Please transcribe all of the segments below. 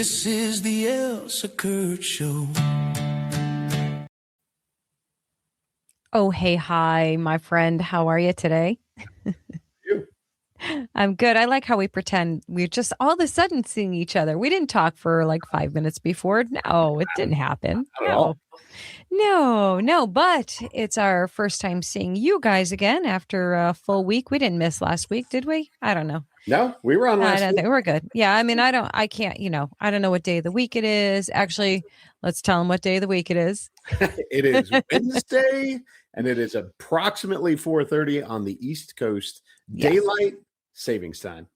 This is the Elsa Show. Oh, hey, hi, my friend. How are you today? You. I'm good. I like how we pretend we're just all of a sudden seeing each other. We didn't talk for like 5 minutes before. No, it didn't happen. Not at all. No, but it's our first time seeing you guys again after a full week. We didn't miss last week, did we? I don't know. No, we were on I last don't week. think we're good. Yeah, I mean, I can't, I don't know what day of the week it is. Actually, let's tell them what day of the week it is. It is Wednesday, and it is approximately 4:30 on the East Coast. Yes. Daylight savings time.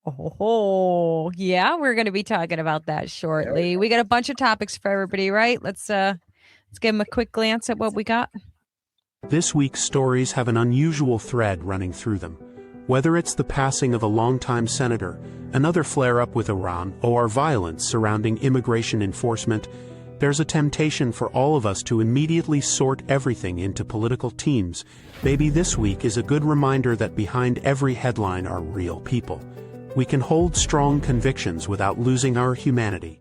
Oh, yeah, we're going to be talking about that shortly. We got a bunch of topics for everybody, right? Let's give them a quick glance at what we got. This week's stories have an unusual thread running through them. Whether it's the passing of a longtime senator, another flare-up with Iran, or violence surrounding immigration enforcement, there's a temptation for all of us to immediately sort everything into political teams. Maybe this week is a good reminder that behind every headline are real people. We can hold strong convictions without losing our humanity.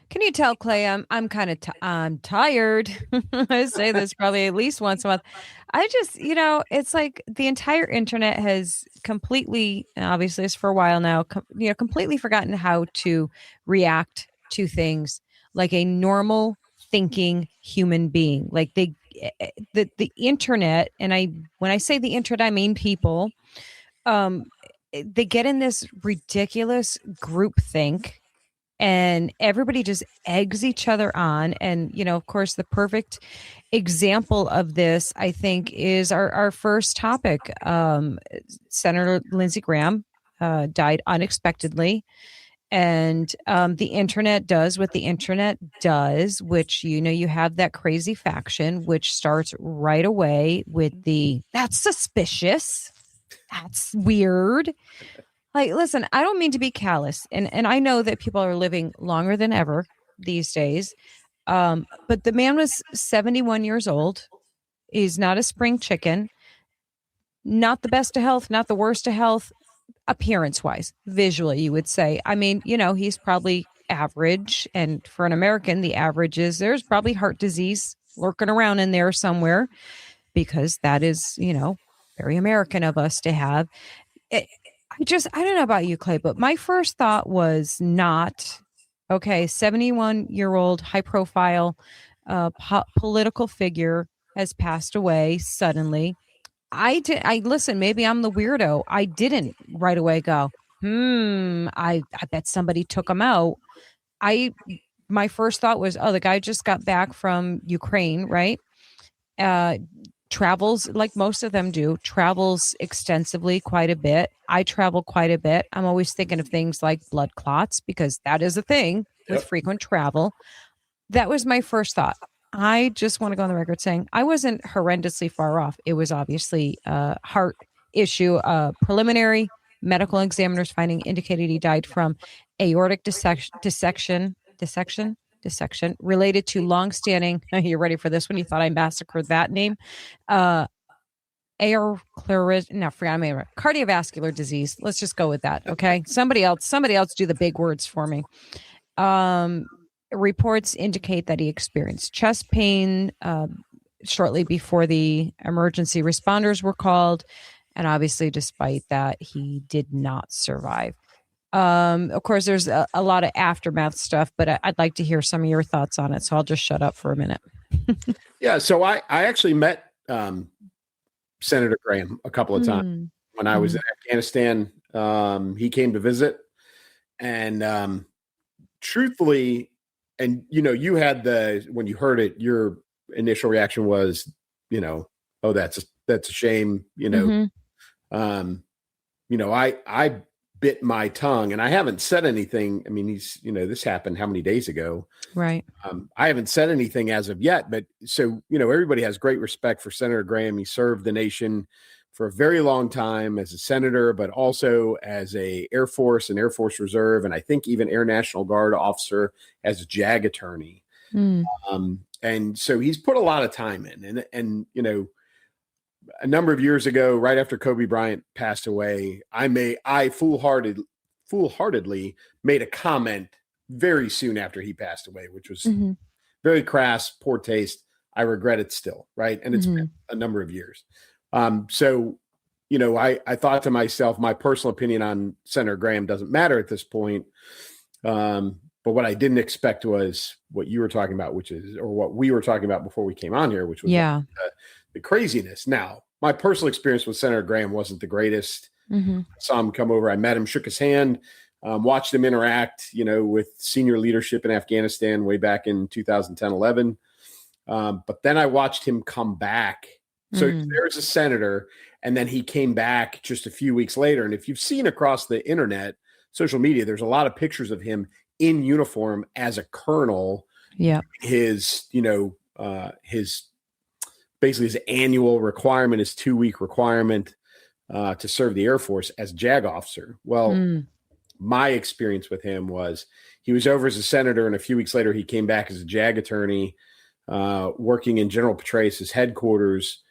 Can you tell, Clay? I'm kind of I'm tired. I say this probably at least once a month. I just, it's like the entire internet has completely, obviously it's for a while now, completely forgotten how to react to things like a normal thinking human being. Like the internet, and when I say the internet, I mean people. They get in this ridiculous group think. And everybody just eggs each other on. And, of course, the perfect example of this, I think, is our first topic. Senator Lindsey Graham died unexpectedly. And the internet does what the internet does, which, you have that crazy faction, which starts right away with that's suspicious. That's weird. Like, listen, I don't mean to be callous, and I know that people are living longer than ever these days. But the man was 71 years old. He's not a spring chicken, not the best of health, not the worst of health, appearance-wise, visually, you would say. I mean, he's probably average, and for an American, the average is there's probably heart disease lurking around in there somewhere, because that is, very American of us to have. I don't know about you, Clay, but my first thought was not, okay, 71-year-old high profile political figure has passed away suddenly. I listen, maybe I'm the weirdo. I didn't right away go, I bet somebody took him out. My first thought was, oh, the guy just got back from Ukraine, right? Travels, like most of them do, travels extensively quite a bit. I travel quite a bit. I'm always thinking of things like blood clots, because that is a thing with frequent travel. That was my first thought. I just want to go on the record saying I wasn't horrendously far off. It was obviously a heart issue. Preliminary medical examiners finding indicated he died from aortic dissection related to long-standing, you're ready for this one, you thought I massacred that name, cardiovascular disease. Let's just go with that, okay? Somebody else do the big words for me. Reports indicate that he experienced chest pain shortly before the emergency responders were called, and obviously, despite that, he did not survive. Of course, there's a lot of aftermath stuff, but I'd like to hear some of your thoughts on it. So I'll just shut up for a minute. Yeah. So I actually met Senator Graham a couple of times when I was in Afghanistan. He came to visit, and truthfully, and you had when you heard it, your initial reaction was, oh, that's a shame. I bit my tongue, and I haven't said anything. I mean, this happened how many days ago? Right. I haven't said anything as of yet, but so, everybody has great respect for Senator Graham. He served the nation for a very long time as a senator, but also as a Air Force and Air Force Reserve, and I think even Air National Guard officer as a JAG attorney. And so he's put a lot of time in, and a number of years ago, right after Kobe Bryant passed away, I foolhardily made a comment very soon after he passed away, which was Mhm. very crass, poor taste. I regret it still, right? And it's been Mhm. a number of years. So, I thought to myself, my personal opinion on Senator Graham doesn't matter at this point. But what I didn't expect was what you were talking about, or what we were talking about before we came on here, which was Yeah. the craziness. Now, my personal experience with Senator Graham wasn't the greatest. Mhm. I saw him come over. I met him, shook his hand, watched him interact, with senior leadership in Afghanistan way back in 2010, 11. But then I watched him come back. So there's a senator, and then he came back just a few weeks later. And if you've seen across the internet, social media, there's a lot of pictures of him in uniform as a colonel. Yeah. His basically his annual requirement, his 2-week requirement to serve the Air Force as JAG officer. Well, my experience with him was he was over as a senator, and a few weeks later he came back as a JAG attorney, working in General Petraeus' headquarters,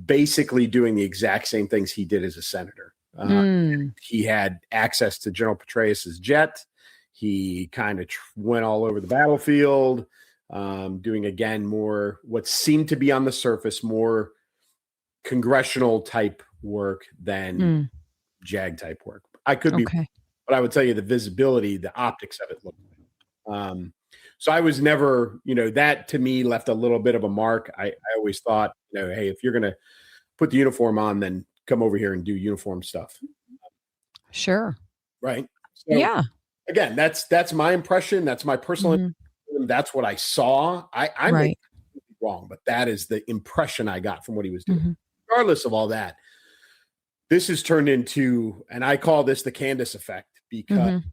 basically doing the exact same things he did as a senator. He had access to General Petraeus' jet. He kind of went all over the battlefield, doing, again, more what seemed to be on the surface, more congressional type work than JAG type work. I could be, but I would tell you the visibility, the optics of it looked like. So I was never, that to me left a little bit of a mark. I always thought, hey, if you're going to put the uniform on, then come over here and do uniform stuff. Sure. Right. So, yeah. Again, that's my impression. That's my personal impression. That's what I saw. I may be wrong, but that is the impression I got from what he was doing. Regardless of all that, this has turned into, and I call this the Candace effect, because he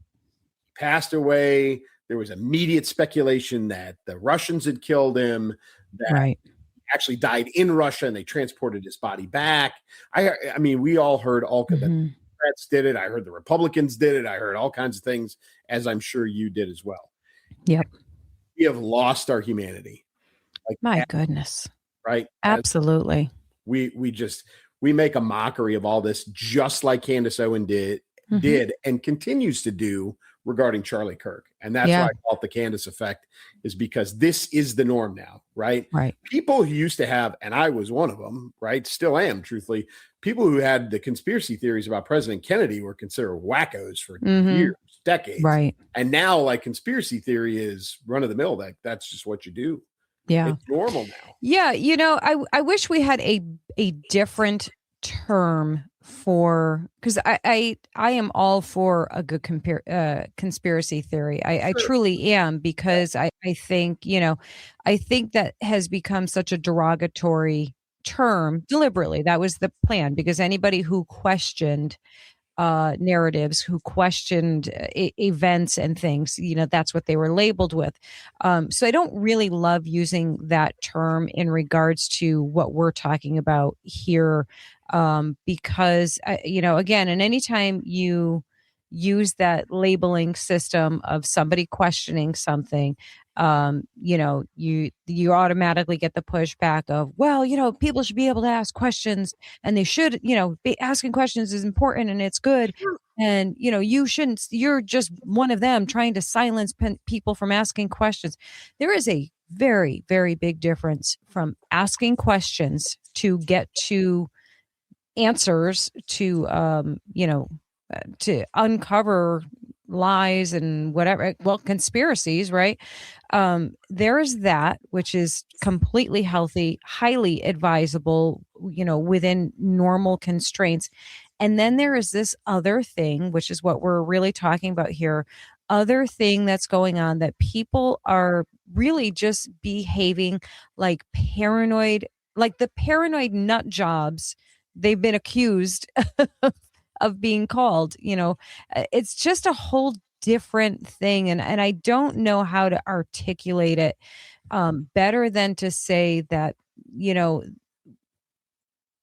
passed away. There was immediate speculation that the Russians had killed him, that he actually died in Russia, and they transported his body back. I mean, we all heard all the Democrats did it. I heard the Republicans did it. I heard all kinds of things, as I'm sure you did as well. Yep. We have lost our humanity. My goodness. Right? Absolutely. We make a mockery of all this, just like Candace Owen did and continues to do regarding Charlie Kirk. And that's why I call it the Candace effect, is because this is the norm now, right? Right. People who used to have, and I was one of them, right? Still am, truthfully. People who had the conspiracy theories about President Kennedy were considered wackos for years, decades. Right. And now, like, conspiracy theory is run of the mill. That's just what you do. Yeah. It's normal now. Yeah. I wish we had a different term for, because I am all for a good conspiracy theory. I truly am, because I think, I think that has become such a derogatory term deliberately. That was the plan, because anybody who questioned narratives, who questioned events and things, that's what they were labeled with. So I don't really love using that term in regards to what we're talking about here, because, again, and anytime you use that labeling system of somebody questioning something, you automatically get the pushback of, well, people should be able to ask questions, and they should, be asking questions is important and it's good. And, you shouldn't, you're just one of them trying to silence people from asking questions. There is a very, very big difference from asking questions to get to answers, to, to uncover lies and whatever, well, conspiracies, right? There is that, which is completely healthy, highly advisable, within normal constraints. And then there is this other thing, which is what we're really talking about here, other thing that's going on, that people are really just behaving like paranoid, like the paranoid nut jobs they've been accused of being called. It's just a whole different thing, and I don't know how to articulate it better than to say that,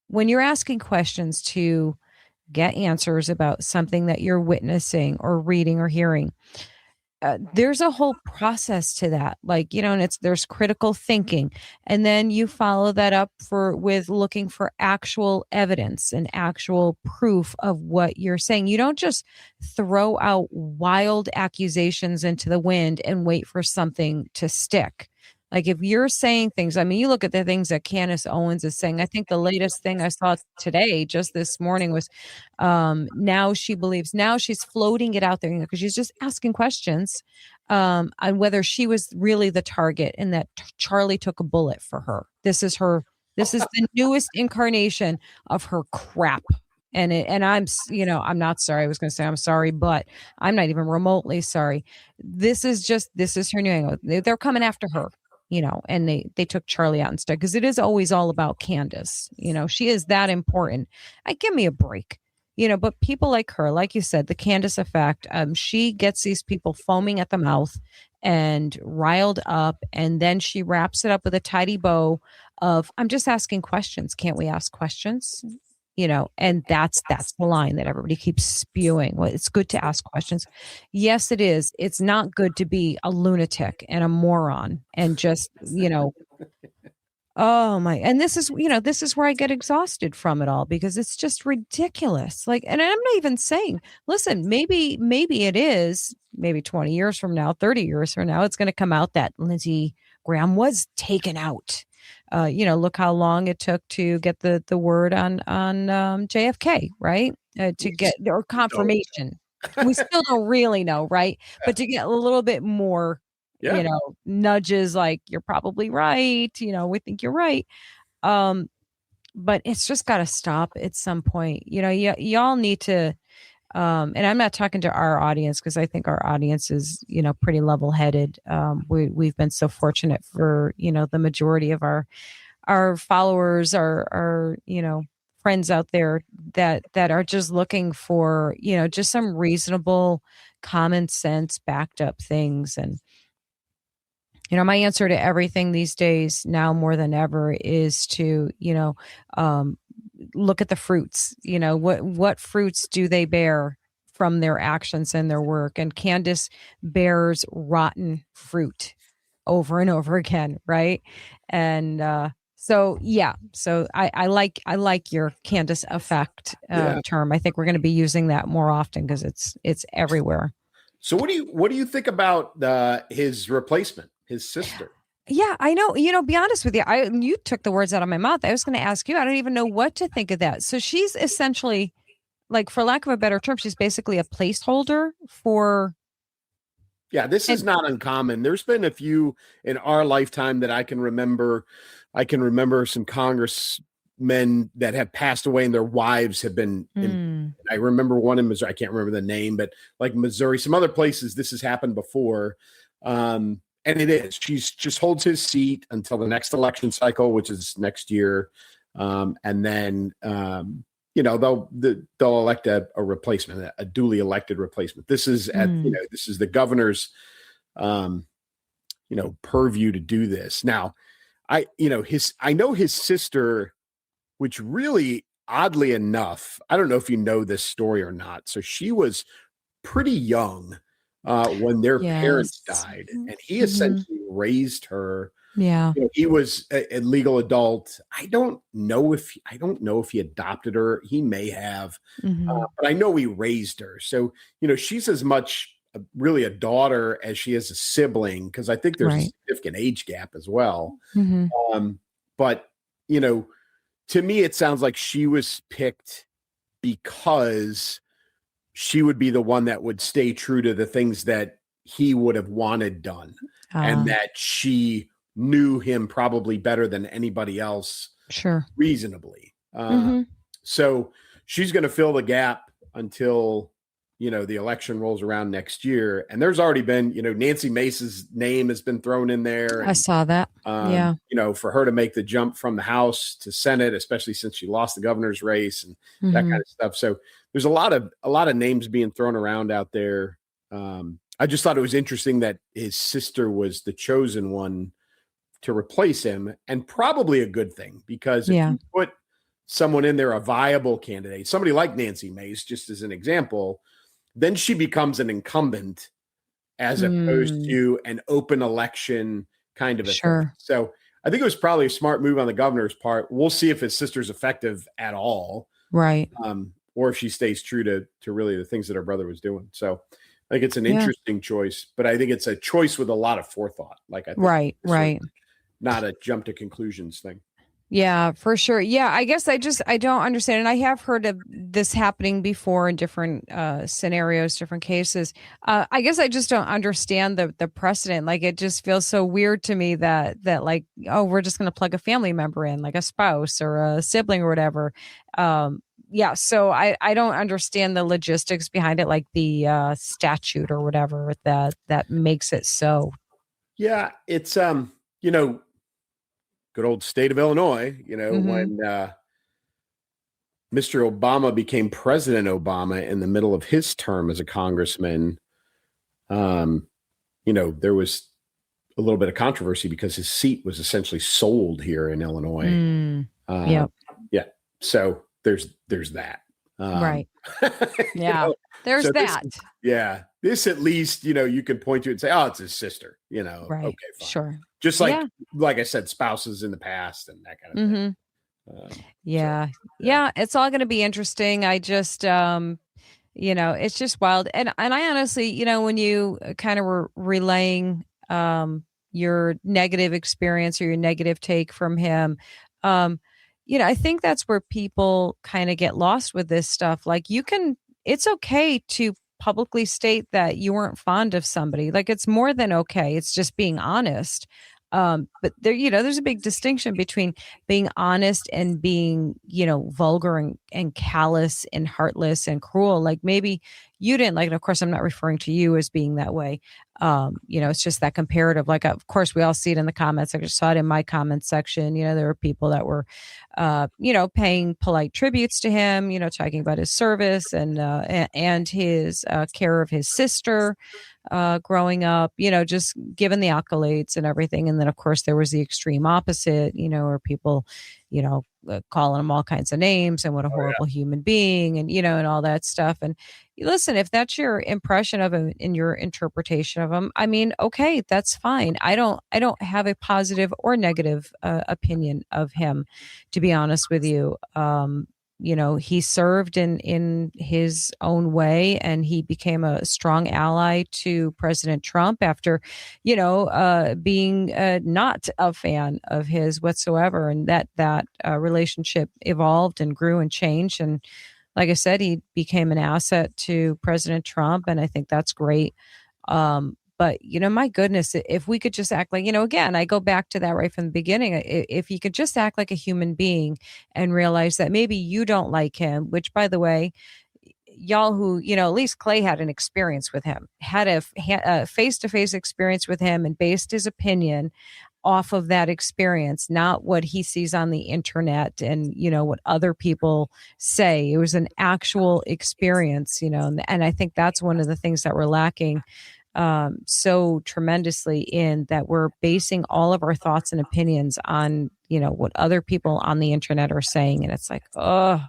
when you're asking questions to get answers about something that you're witnessing or reading or hearing, there's a whole process to that, like, and there's critical thinking, and then you follow that up with looking for actual evidence and actual proof of what you're saying. You don't just throw out wild accusations into the wind and wait for something to stick. Like, if you're saying things, I mean, you look at the things that Candace Owens is saying. I think the latest thing I saw today, just this morning, was now she's floating it out there, because she's just asking questions on whether she was really the target and that Charlie took a bullet for her. This is the newest incarnation of her crap. And I'm not sorry. I was going to say I'm sorry, but I'm not even remotely sorry. This is her new angle. They're coming after her. And they took Charlie out instead, because it is always all about Candace. She is that important. Give me a break. But people like her, like you said, the Candace effect, she gets these people foaming at the mouth and riled up, and then she wraps it up with a tidy bow of, I'm just asking questions. Can't we ask questions? And that's the line that everybody keeps spewing. Well, it's good to ask questions. Yes, it is. It's not good to be a lunatic and a moron and just, oh my. And this is where I get exhausted from it all, because it's just ridiculous. Like, and I'm not even saying, listen, maybe it is, maybe 20 years from now, 30 years from now, it's going to come out that Lindsey Graham was taken out. Look how long it took to get the word on JFK, right? To get or confirmation. We still don't really know, right? But to get a little bit more, nudges, like, you're probably right. We think you're right. But it's just got to stop at some point. Y'all need to. And I'm not talking to our audience, because I think our audience is, pretty level-headed. We've been so fortunate for, the majority of our followers, our friends out there that are just looking for, just some reasonable, common sense backed up things. And, my answer to everything these days, now more than ever, is to, look at the fruits. What fruits do they bear from their actions and their work? And Candace bears rotten fruit over and over again, right? And so I like your Candace effect term. I think we're going to be using that more often, because it's everywhere. So what do you think about his replacement, his sister? Yeah, I know. Be honest with you. You took the words out of my mouth. I was going to ask you. I don't even know what to think of that. So she's essentially, like, for lack of a better term, she's basically a placeholder for. Yeah, this is not uncommon. There's been a few in our lifetime that I can remember. I can remember some congressmen that have passed away and their wives have been. I remember one in Missouri. I can't remember the name, but like Missouri, some other places, this has happened before. And it is. She just holds his seat until the next election cycle, which is next year, and then they'll elect a replacement, a duly elected replacement. This is this is the governor's purview to do this. Now, I know his sister, which really, oddly enough, I don't know if you know this story or not. So she was pretty young when their parents died, and he essentially raised her. Yeah, he was a legal adult. I don't know if he adopted her. He may have, but I know he raised her. So she's as much really a daughter as she is a sibling, because I think there's a significant age gap as well. But to me, it sounds like she was picked because she would be the one that would stay true to the things that he would have wanted done, and that she knew him probably better than anybody else. Sure. Reasonably. So she's going to fill the gap until, the election rolls around next year. And there's already been, Nancy Mace's name has been thrown in there. And, I saw that. For her to make the jump from the House to Senate, especially since she lost the governor's race and that kind of stuff. So there's a lot of names being thrown around out there. I just thought it was interesting that his sister was the chosen one to replace him, and probably a good thing, because if you put someone in there, a viable candidate, somebody like Nancy Mace, just as an example, then she becomes an incumbent as opposed to an open election kind of a thing. So I think it was probably a smart move on the governor's part. We'll see if his sister's effective at all. Right. Or if she stays true to really the things that her brother was doing. So I think it's an interesting choice, but I think it's a choice with a lot of forethought. Like I think right. Not a jump to conclusions thing. Yeah, for sure. Yeah, I guess I don't understand. And I have heard of this happening before in different scenarios, different cases. I guess I just don't understand the precedent. Like, it just feels so weird to me that like, oh, we're just going to plug a family member in, like a spouse or a sibling or whatever. Yeah, so I don't understand the logistics behind it, like the statute or whatever that makes it so. Yeah, it's good old state of Illinois, when Mr. Obama became President Obama in the middle of his term as a congressman, there was a little bit of controversy because his seat was essentially sold here in Illinois. Yeah. So there's that. Right. Yeah. There's that. This at least, you can point to it and say, oh, it's his sister, Right. Okay, fine. Sure. Just like I said, spouses in the past and that kind of thing. Yeah. It's all going to be interesting. I just, it's just wild. And I honestly, when you kind of were relaying your negative experience or your negative take from him, I think that's where people kind of get lost with this stuff. Like, it's okay to publicly state that you weren't fond of somebody. Like, it's more than okay. It's just being honest. But there's a big distinction between being honest and being, vulgar and callous and heartless and cruel. Like, maybe you didn't like it. Of course, I'm not referring to you as being that way. It's just that comparative. Like, of course, we all see it in the comments. I just saw it in my comments section. There were people that were, paying polite tributes to him, talking about his service and his care of his sister growing up, just given the accolades and everything. And then, of course, there was the extreme opposite, where people, calling him all kinds of names and what a horrible human being and, and all that stuff. And listen, if that's your impression of him and your interpretation of him, I mean, okay, that's fine. I don't have a positive or negative opinion of him, to be honest with you. He served in his own way, and he became a strong ally to President Trump after, being not a fan of his whatsoever. And that relationship evolved and grew and changed. And like I said, he became an asset to President Trump, and I think that's great. But, my goodness, if we could just act like, again, I go back to that right from the beginning. If you could just act like a human being and realize that maybe you don't like him, which, by the way, y'all who, at least Clay had an experience with him, had a face-to-face experience with him and based his opinion off of that experience, not what he sees on the internet and, what other people say. It was an actual experience, and I think that's one of the things that we're lacking so tremendously in that we're basing all of our thoughts and opinions on, what other people on the internet are saying. And it's like, oh,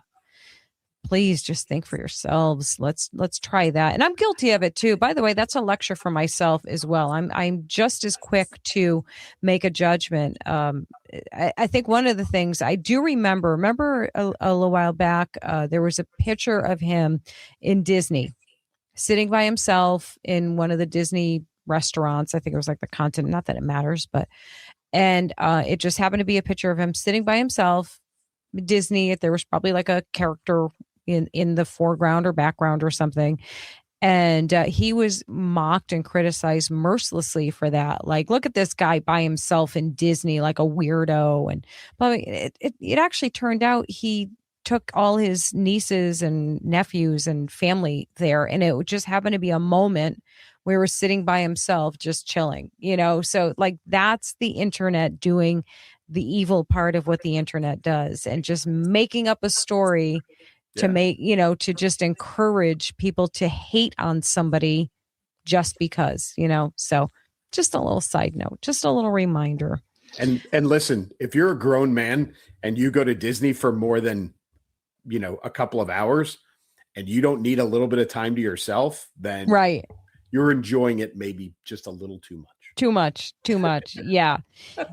please just think for yourselves. Let's try that. And I'm guilty of it too. By the way, that's a lecture for myself as well. I'm just as quick to make a judgment. I think one of the things I do remember a little while back, there was a picture of him in Disney, sitting by himself in one of the Disney restaurants. I think it was like the Continent, not that it matters, and it just happened to be a picture of him sitting by himself, Disney. There was probably like a character in the foreground or background or something. And he was mocked and criticized mercilessly for that. Like, look at this guy by himself in Disney, like a weirdo. And but it actually turned out he took all his nieces and nephews and family there, and it just happened to be a moment where he was sitting by himself just chilling, so like that's the internet doing the evil part of what the internet does, and just making up a story to make, to just encourage people to hate on somebody just because, so just a little side note, just a little reminder. And listen, if you're a grown man and you go to Disney for more than a couple of hours and you don't need a little bit of time to yourself, then right, you're enjoying it maybe just a little too much. Too much. Yeah.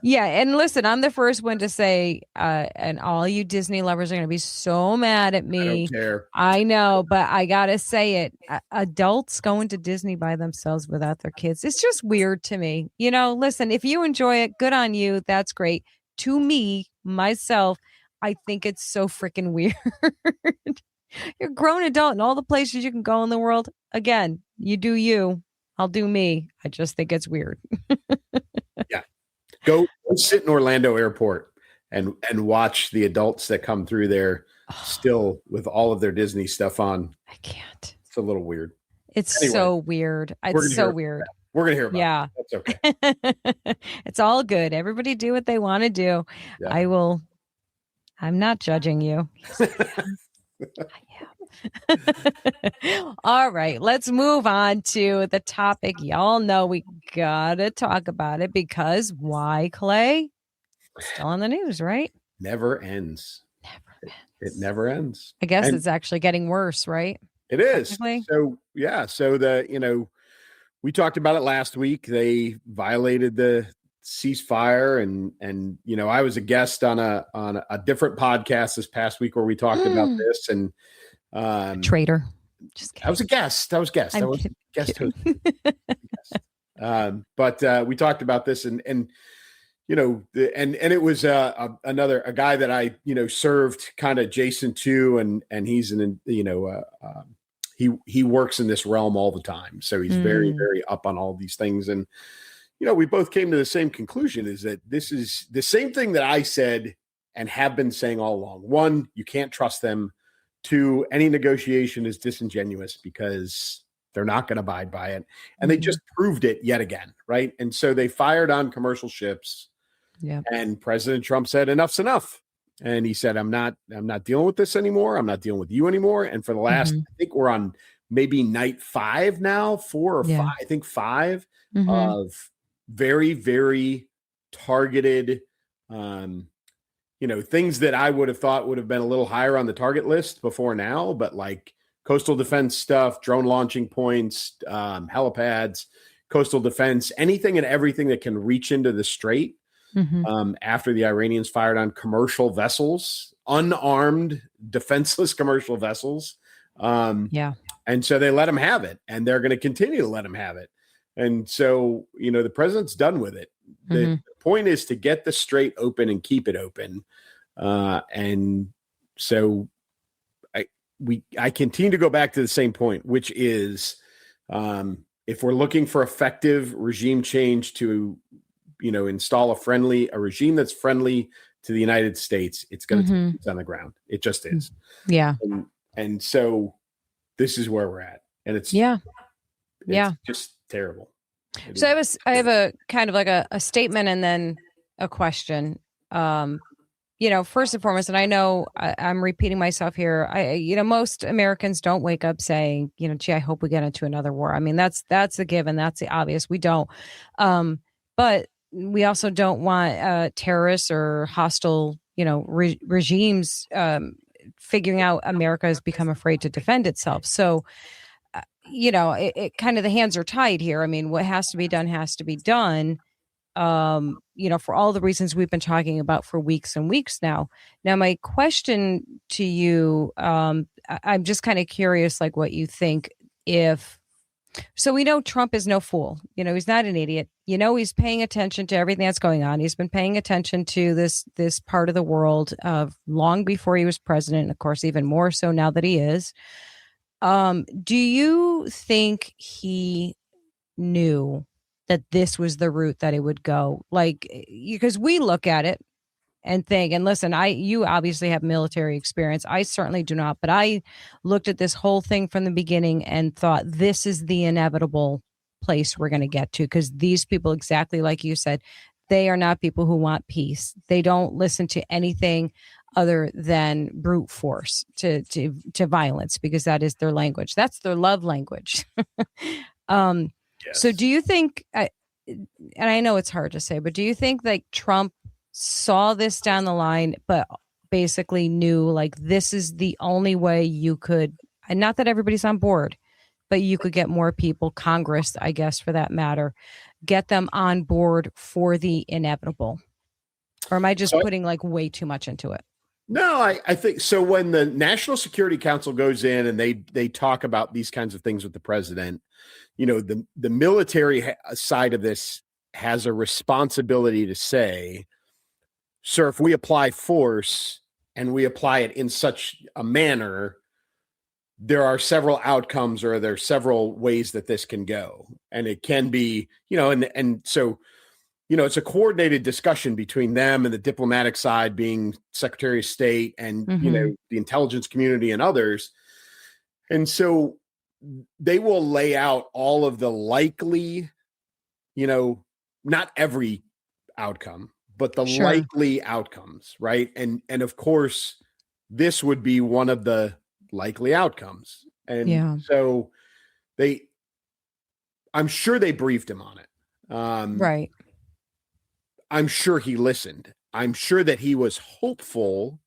Yeah. And listen, I'm the first one to say, and all you Disney lovers are going to be so mad at I me. don't care. I know, but I got to say it. Adults going to Disney by themselves without their kids. It's just weird to me. Listen, if you enjoy it, good on you. That's great. To me, myself, I think it's so freaking weird. You're a grown adult in all the places you can go in the world. Again, you do you. I'll do me. I just think it's weird. Yeah. Go sit in Orlando Airport and watch the adults that come through there still with all of their Disney stuff on. I can't. It's a little weird. It's so weird. It's so weird. We're going to hear about it. That's okay. It's all good. Everybody do what they want to do. Yeah. I'm not judging you. All right, let's move on to the topic. Y'all know we gotta talk about it because why, Clay? Still on the news, right? Never ends. It never ends. I guess it's actually getting worse, right? It is. So we talked about it last week. They violated the ceasefire, and I was a guest on a different podcast this past week where we talked about this, and traitor. Just kidding. I was a guest. I was guest host. But we talked about this, and it was a guy that I served kind of adjacent to, and he's he works in this realm all the time, so he's very, very up on all these things, and we both came to the same conclusion: is that this is the same thing that I said and have been saying all along. One, you can't trust them. Two, any negotiation is disingenuous because they're not going to abide by it. And they just proved it yet again, right? And so they fired on commercial ships. Yeah. And President Trump said, enough's enough. And he said, I'm not dealing with this anymore. I'm not dealing with you anymore. And for the last, I think we're on maybe night 5 now, 4 or 5, I think 5 of very, very targeted, things that I would have thought would have been a little higher on the target list before now, but like coastal defense stuff, drone launching points, helipads, coastal defense, anything and everything that can reach into the strait. After the Iranians fired on commercial vessels, unarmed, defenseless commercial vessels. And so they let them have it, and they're going to continue to let them have it. And so, the president's done with it. The point is to get the strait open and keep it open. And so I continue to go back to the same point, which is if we're looking for effective regime change to, install a regime that's friendly to the United States, it's going to take boots on the ground. It just is. Yeah. And so this is where we're at. And it's just terrible. So I have a kind of like a statement and then a question. First and foremost, and I know I'm repeating myself here. Most Americans don't wake up saying, gee, I hope we get into another war. I mean, that's a given. That's the obvious. We don't. But we also don't want terrorists or hostile, regimes figuring out America has become afraid to defend itself. So, it kind of the hands are tied here. I mean, what has to be done has to be done. For all the reasons we've been talking about for weeks and weeks now. Now, my question to you, I'm just kind of curious, like what you think so we know Trump is no fool. He's not an idiot. He's paying attention to everything that's going on. He's been paying attention to this part of the world long before he was president. And of course, even more so now that he is. Do you think he knew that this was the route that it would go? Like, because we look at it and think, and listen, you obviously have military experience. I certainly do not, but I looked at this whole thing from the beginning and thought this is the inevitable place we're going to get to, because these people, exactly like you said, they are not people who want peace. They don't listen to anything other than brute force to violence, because that is their language. That's their love language. Yes. So do you think, and I know it's hard to say, but do you think like Trump saw this down the line, but basically knew like this is the only way you could, and not that everybody's on board, but you could get more people, Congress, I guess, for that matter, get them on board for the inevitable. Or am I just putting like way too much into it? No, I think so. When the National Security Council goes in and they talk about these kinds of things with the president, the military side of this has a responsibility to say, sir, if we apply force and we apply it in such a manner, there are several outcomes, or there are several ways that this can go. And it can be, and so, it's a coordinated discussion between them and the diplomatic side, being Secretary of State and, the intelligence community and others. And so they will lay out all of the likely, not every outcome, but the likely outcomes, right? And of course, this would be one of the likely outcomes. And so I'm sure they briefed him on it. Right. I'm sure he listened. I'm sure that he was hopeful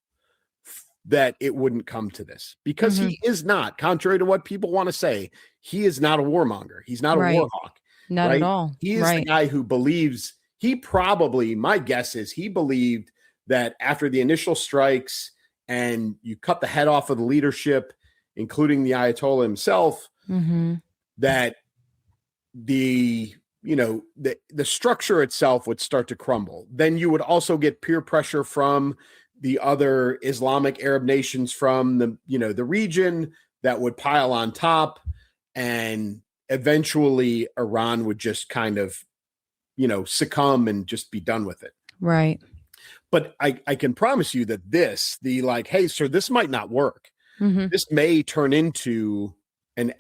that it wouldn't come to this, because he is not, contrary to what people want to say, he is not a warmonger. He's not a war hawk. Not at all. He is the guy who believes, my guess is he believed that after the initial strikes and you cut the head off of the leadership, including the Ayatollah himself, that the structure itself would start to crumble. Then you would also get peer pressure from the other Islamic Arab nations from the region that would pile on top, and eventually Iran would just kind of, succumb and just be done with it. Right. But I can promise you that hey, sir, this might not work. This may turn into an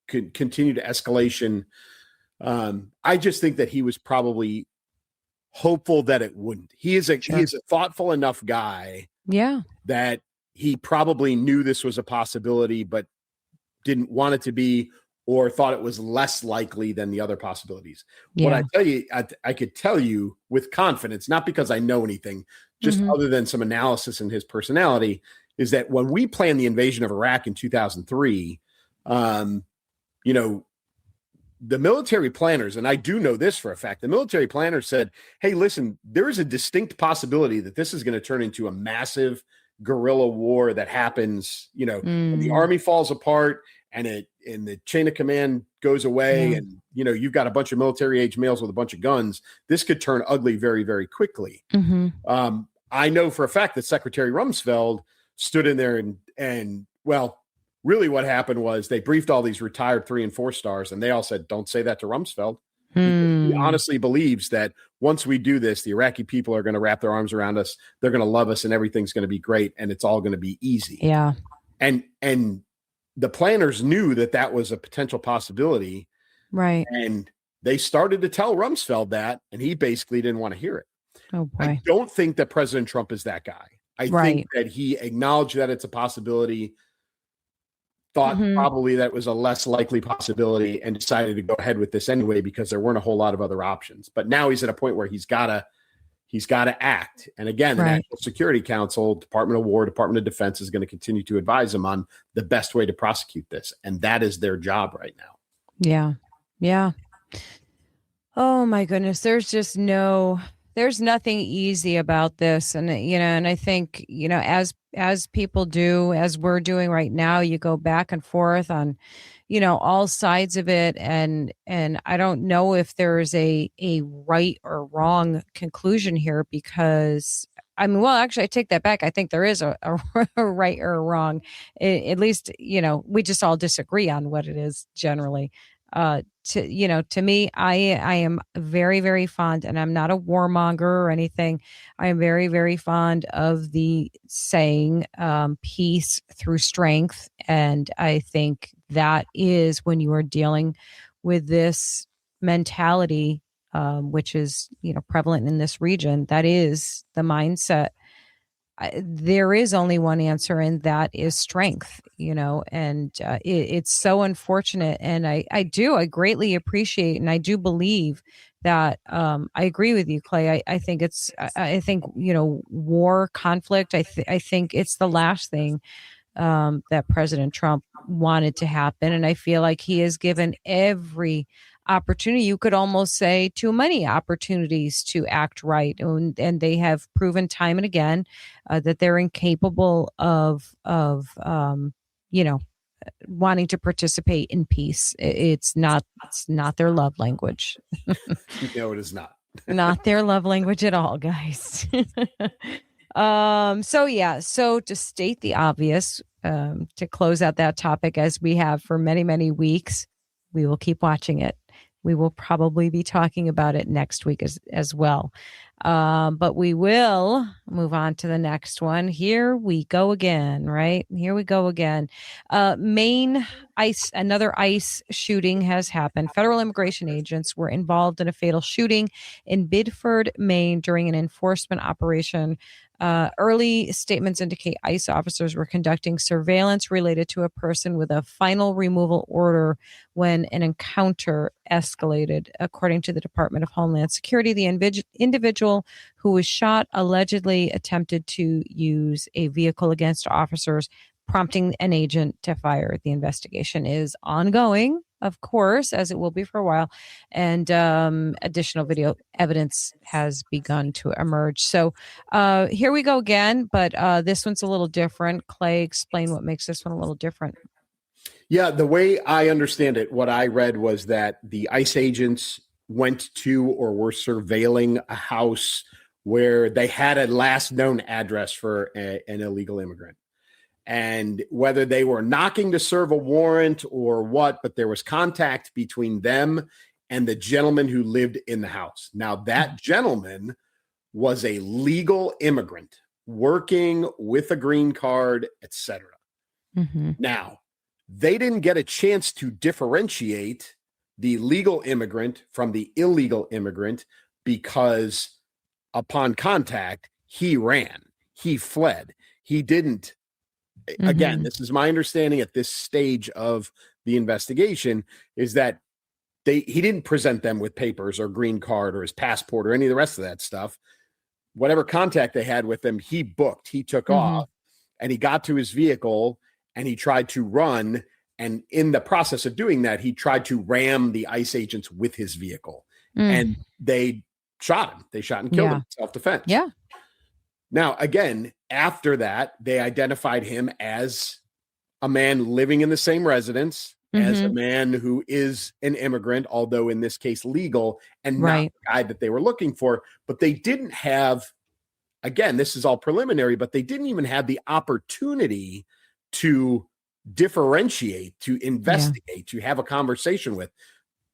continued escalation. I just think that he was probably hopeful that it wouldn't. He is a thoughtful enough guy. Yeah. That he probably knew this was a possibility, but didn't want it to be, or thought it was less likely than the other possibilities. Yeah. What I tell you, I could tell you with confidence, not because I know anything, just other than some analysis in his personality, is that when we planned the invasion of Iraq in 2003, the military planners, and I do know this for a fact, the military planners said, hey, listen, there is a distinct possibility that this is going to turn into a massive guerrilla war that happens, when the army falls apart and the chain of command goes away, and, you've got a bunch of military age males with a bunch of guns. This could turn ugly very, very quickly. I know for a fact that Secretary Rumsfeld stood in there and really what happened was they briefed all these retired 3 and 4 stars, and they all said, don't say that to Rumsfeld. He honestly believes that once we do this, the Iraqi people are going to wrap their arms around us. They're going to love us, and everything's going to be great, and it's all going to be easy. Yeah. And the planners knew that was a potential possibility. Right. And they started to tell Rumsfeld that, and he basically didn't want to hear it. Oh, boy. I don't think that President Trump is that guy. I think that he acknowledged that it's a possibility, thought probably that was a less likely possibility, and decided to go ahead with this anyway because there weren't a whole lot of other options. But now he's at a point where he's got to act. And again, the National Security Council, Department of War, Department of Defense is going to continue to advise him on the best way to prosecute this. And that is their job right now. Yeah. Yeah. Oh my goodness. There's nothing easy about this. And, and I think, as people do, as we're doing right now, you go back and forth on, all sides of it. And I don't know if there's a right or wrong conclusion here, because actually I take that back. I think there is a right or a wrong, at least, we just all disagree on what it is generally. To me, I am very, very fond, and I'm not a warmonger or anything. I am very, very fond of the saying, peace through strength. And I think that is when you are dealing with this mentality, which is, prevalent in this region. That is the mindset. There is only one answer, and that is strength, and it's so unfortunate. And I greatly appreciate, and I do believe that I agree with you, Clay. I think war, conflict, I think it's the last thing that President Trump wanted to happen. And I feel like he has given every opportunity, you could almost say too many opportunities to act right. And they have proven time and again that they're incapable of wanting to participate in peace. It's not their love language. No, it is not. Not their love language at all, guys. So to state the obvious, to close out that topic as we have for many, many weeks, we will keep watching it. We will probably be talking about it next week as well. But we will move on to the next one. Here we go again, right? Here we go again. Another ICE shooting has happened. Federal immigration agents were involved in a fatal shooting in Bidford, Maine during an enforcement operation. Early statements indicate ICE officers were conducting surveillance related to a person with a final removal order when an encounter escalated. According to the Department of Homeland Security, the individual who was shot allegedly attempted to use a vehicle against officers, prompting an agent to fire. The investigation is ongoing, of course, as it will be for a while, and additional video evidence has begun to emerge. So here we go again, but this one's a little different. Clay, explain what makes this one a little different. Yeah, the way I understand it, what I read was that the ICE agents went to or were surveilling a house where they had a last known address for an illegal immigrant. And whether they were knocking to serve a warrant or what, but there was contact between them and the gentleman who lived in the house. Now, that gentleman was a legal immigrant working with a green card, etc. Mm-hmm. Now, they didn't get a chance to differentiate the legal immigrant from the illegal immigrant because upon contact, he ran, he fled, he didn't. Again, this is my understanding at this stage of the investigation, is that he didn't present them with papers or green card or his passport or any of the rest of that stuff. Whatever contact they had with them, he booked, he took off, and he got to his vehicle and he tried to run. And in the process of doing that, he tried to ram the ICE agents with his vehicle, and they shot him. They shot and killed him, self-defense. Yeah. Now, again, after that, they identified him as a man living in the same residence, as a man who is an immigrant, although in this case legal, and not the guy that they were looking for. But they didn't have, again, this is all preliminary, but they didn't even have the opportunity to differentiate, to investigate, to have a conversation with.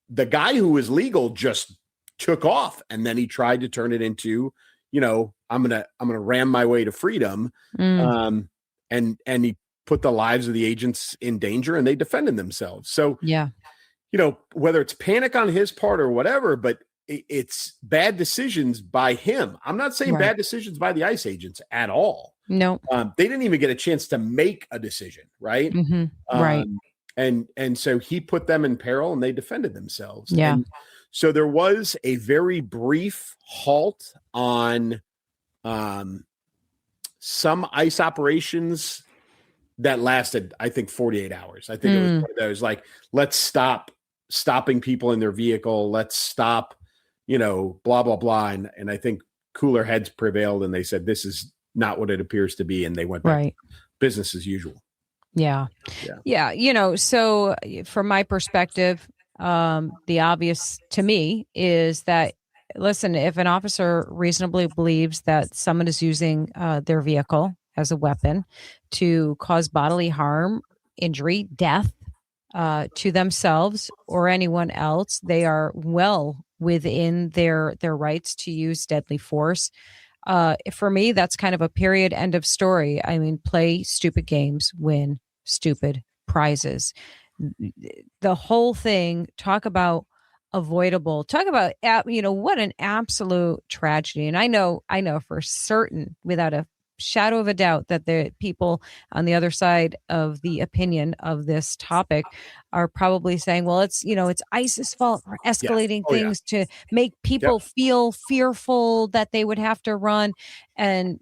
The guy who was legal just took off, and then he tried to turn it into, I'm gonna ram my way to freedom, and he put the lives of the agents in danger, and they defended themselves. So whether it's panic on his part or whatever, but it's bad decisions by him. I'm not saying bad decisions by the ICE agents at all. No, they didn't even get a chance to make a decision, right? Right. And so he put them in peril, and they defended themselves. Yeah. And so there was a very brief halt on some ICE operations that lasted, I think, 48 hours. I think it was one of those, like, let's stop stopping people in their vehicle. Let's stop, blah, blah, blah. And I think cooler heads prevailed, and they said, this is not what it appears to be. And they went back to business as usual. Yeah. So from my perspective, the obvious to me is that, listen, if an officer reasonably believes that someone is using their vehicle as a weapon to cause bodily harm, injury, death to themselves or anyone else, they are well within their rights to use deadly force. For me, that's kind of a period, end of story. I mean, play stupid games, win stupid prizes. The whole thing, talk about avoidable, talk about, what an absolute tragedy. And I know for certain, without a shadow of a doubt, that the people on the other side of the opinion of this topic are probably saying, well, it's ICE's fault for escalating things to make people feel fearful that they would have to run. And,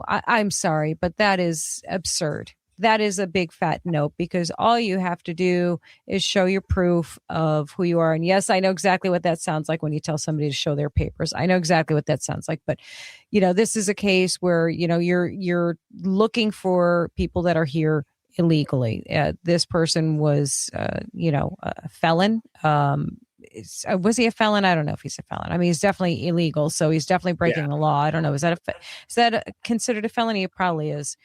I'm sorry, but that is absurd. that is a big fat nope, because all you have to do is show your proof of who you are. And yes, I know exactly what that sounds like when you tell somebody to show their papers. I know exactly what that sounds like. But, this is a case where, you're looking for people that are here illegally. This person was, a felon. Was he a felon? I don't know if he's a felon. I mean, he's definitely illegal, so he's definitely breaking the law. I don't know. Is that considered a felony? It probably is.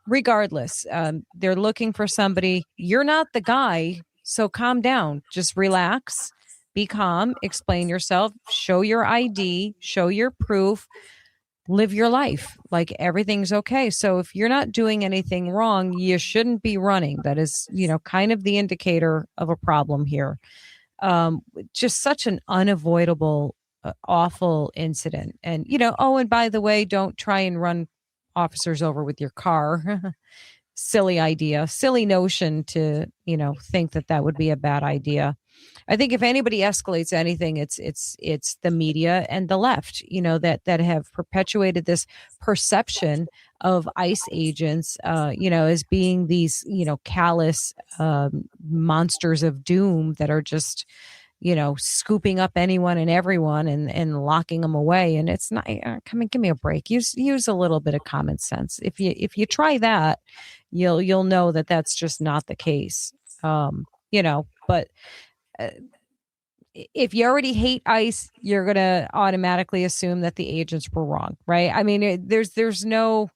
Regardless, they're looking for somebody. You're not the guy, so calm down. Just relax, be calm, explain yourself, show your ID, show your proof, live your life like everything's okay. So if you're not doing anything wrong, you shouldn't be running. That is, kind of the indicator of a problem here. Just such an unavoidable, awful incident. And, and by the way, don't try and run officers over with your car. Silly idea, silly notion to, think that would be a bad idea. I think if anybody escalates anything, it's the media and the left, that have perpetuated this perception of ICE agents, as being these, callous monsters of doom that are just, scooping up anyone and everyone and locking them away. And it's not, give me a break. Use a little bit of common sense. If you try that, you'll know that that's just not the case. But if you already hate ICE, you're going to automatically assume that the agents were wrong, right? I mean, there's no,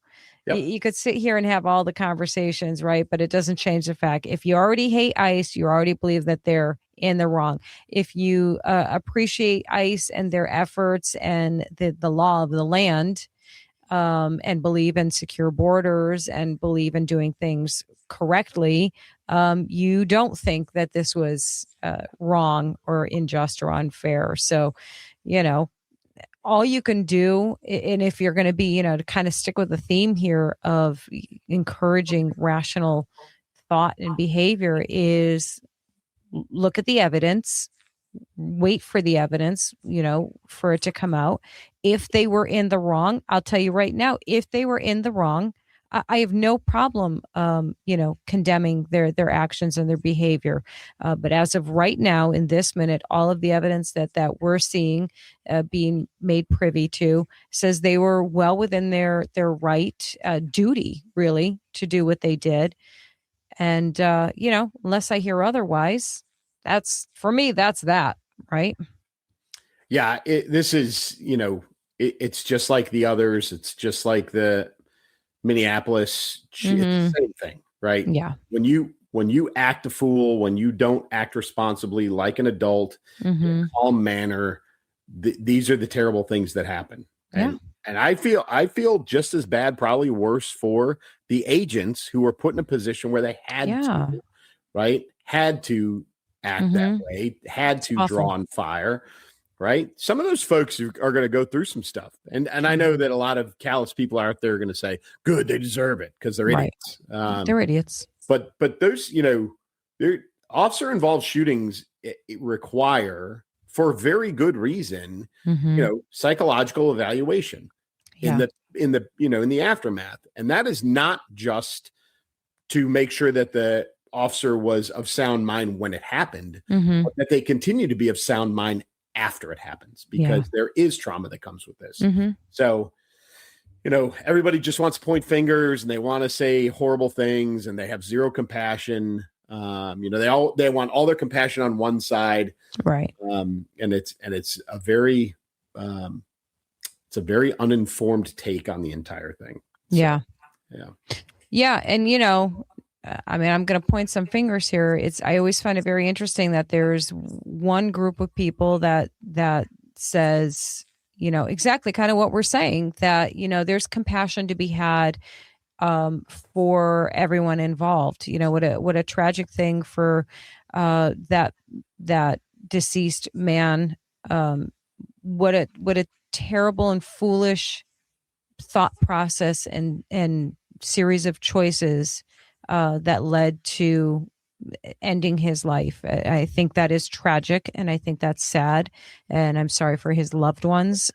Yep. You could sit here and have all the conversations, right? But it doesn't change the fact. If you already hate ICE, you already believe that they're in the wrong. If you appreciate ICE and their efforts and the law of the land, and believe in secure borders and believe in doing things correctly, you don't think that this was wrong or unjust or unfair. So, all you can do, and if you're going to be, to kind of stick with the theme here of encouraging rational thought and behavior, is look at the evidence, wait for the evidence, for it to come out. If they were in the wrong, I'll tell you right now, if they were in the wrong, I have no problem, condemning their actions and their behavior. But as of right now, in this minute, all of the evidence that we're seeing being made privy to says they were well within their right duty, really, to do what they did. And, unless I hear otherwise, that's for me, that's that, right? Yeah, this is, it's just like the others. It's just like the Minneapolis. It's the same thing, right? Yeah. When you act a fool, when you don't act responsibly like an adult, in a calm manner, these are the terrible things that happen. And I feel just as bad, probably worse, for the agents who were put in a position where they had to, right? Had to act that way, had to draw on fire, right? Some of those folks are going to go through some stuff. And I know that a lot of callous people out there are going to say, good, they deserve it because they're idiots. They're idiots. But those, they're officer involved shootings require, for very good reason, psychological evaluation in the aftermath. And that is not just to make sure that the officer was of sound mind when it happened, but that they continue to be of sound mind after it happens, because there is trauma that comes with this. So, everybody just wants to point fingers and they want to say horrible things and they have zero compassion. They want all their compassion on one side. Right. And it's a very uninformed take on the entire thing. So, yeah. And, I'm going to point some fingers here. I always find it very interesting that there's one group of people that says, exactly kind of what we're saying, that, there's compassion to be had for everyone involved. What a tragic thing for that deceased man. What a terrible and foolish thought process and series of choices that led to ending his life. I think that is tragic, and I think that's sad. And I'm sorry for his loved ones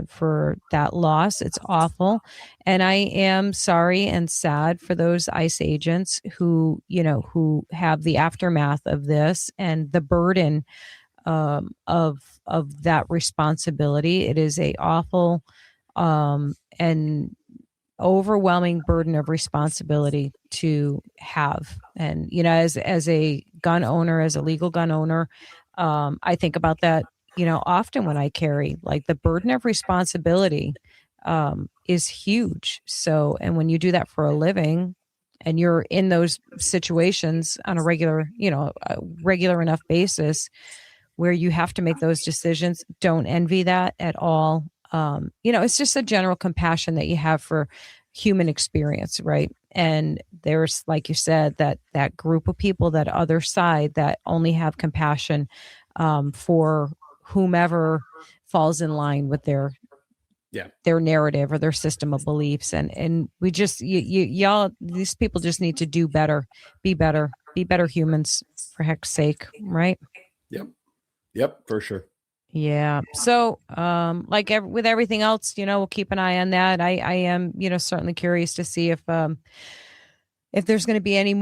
for that loss. It's awful, and I am sorry and sad for those ICE agents who, who have the aftermath of this and the burden of that responsibility. It is a awful and overwhelming burden of responsibility to have. And as a gun owner, as a legal gun owner, I think about that often when I carry, like, the burden of responsibility is huge. So, and when you do that for a living and you're in those situations on a regular enough basis where you have to make those decisions, don't envy that at all. It's just a general compassion that you have for human experience, right? And there's, like you said, that group of people, that other side, that only have compassion for whomever falls in line with their narrative or their system of beliefs. And we just, y'all, these people just need to do better, be better humans, for heck's sake, right? Yep, for sure. Yeah. So, with everything else, we'll keep an eye on that. I am, certainly curious to see if there's going to be any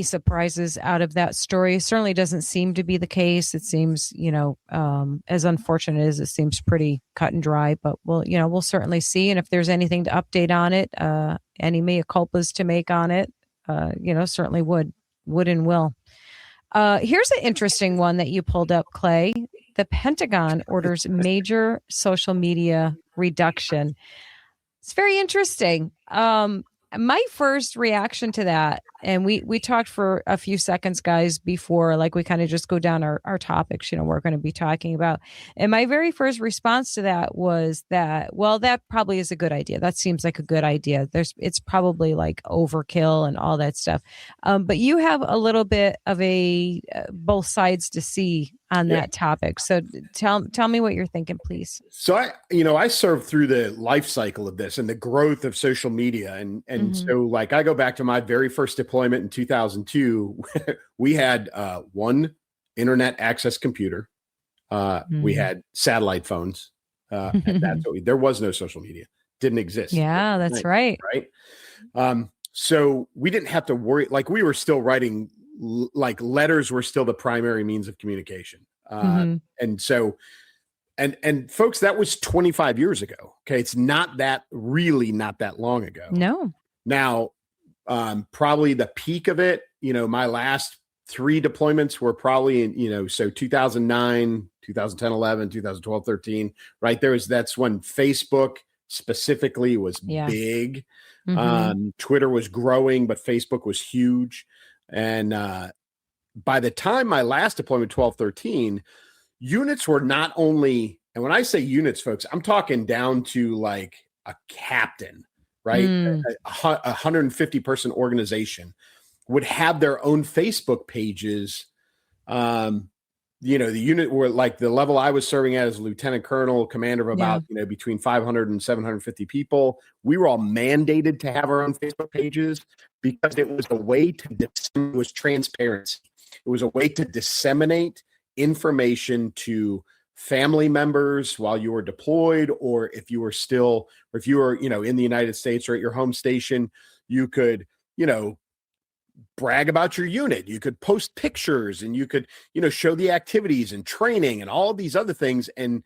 surprises out of that story. Certainly doesn't seem to be the case. It seems, as unfortunate as it seems, pretty cut and dry, but we'll certainly see. And if there's anything to update on it, any mea culpas to make on it, certainly would and will. Here's an interesting one that you pulled up, Clay. The Pentagon orders major social media reduction. It's very interesting. My first reaction to that, and we talked for a few seconds, guys, before, like, we kind of just go down our topics, we're going to be talking about. And my very first response to that was that, well, that probably is a good idea. That seems like a good idea. It's probably like overkill and all that stuff. But you have a little bit of a both sides to see on that topic. So tell me what you're thinking, please. So I served through the life cycle of this and the growth of social media. And so, like, I go back to my very first deployment in 2002. We had one internet access computer. We had satellite phones. And there was no social media. Didn't exist. Yeah, that's right. Right. So we didn't have to worry. Like, we were still writing, like, letters were still the primary means of communication. And so, and folks, that was 25 years ago. Okay. It's not that long ago. No. Now, probably the peak of it, my last 3 deployments were probably in, so 2009, 2010, 11, 2012, 13, right? That's when Facebook specifically was big. Twitter was growing, but Facebook was huge. And by the time my last deployment, 12, 13, units were not only, and when I say units, folks, I'm talking down to like a captain, right? A 150 person organization would have their own Facebook pages. The unit were like, the level I was serving at as lieutenant colonel, commander of about, between 500 and 750 people. We were all mandated to have our own Facebook pages because it was a way it was transparency. It was a way to disseminate information to family members while you were deployed, or if you were in the United States or at your home station, you could, brag about your unit. You could post pictures and you could, show the activities and training and all of these other things. And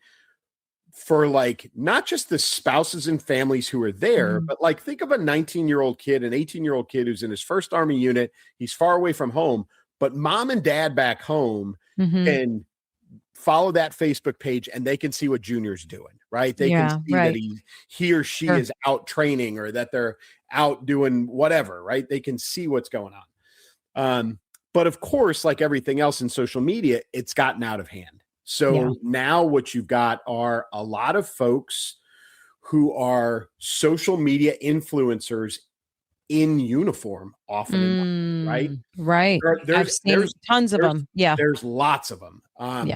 for, like, not just the spouses and families who are there, but, like, think of a 19-year-old kid, an 18-year-old kid who's in his first Army unit. He's far away from home, but mom and dad back home can follow that Facebook page and they can see what Junior's doing, right? They can see that he or she is out training, or that they're out doing whatever, right? They can see what's going on. But of course, like everything else in social media, it's gotten out of hand. So now what you've got are a lot of folks who are social media influencers in uniform, often, right? Right. I've seen tons of them. Yeah. There's lots of them.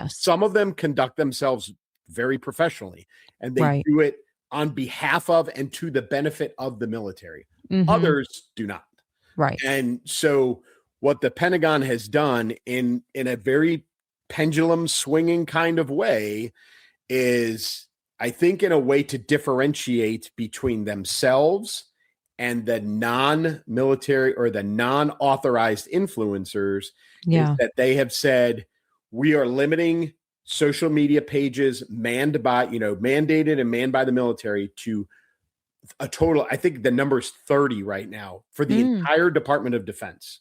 Some of them conduct themselves very professionally, and they do it on behalf of and to the benefit of the military. Others do not. Right. And so what the Pentagon has done in a very pendulum swinging kind of way is, I think, in a way to differentiate between themselves and the non-military or the non-authorized influencers, is that they have said, we are limiting social media pages mandated and manned by the military to a total, I think the number is 30 right now for the entire Department of Defense.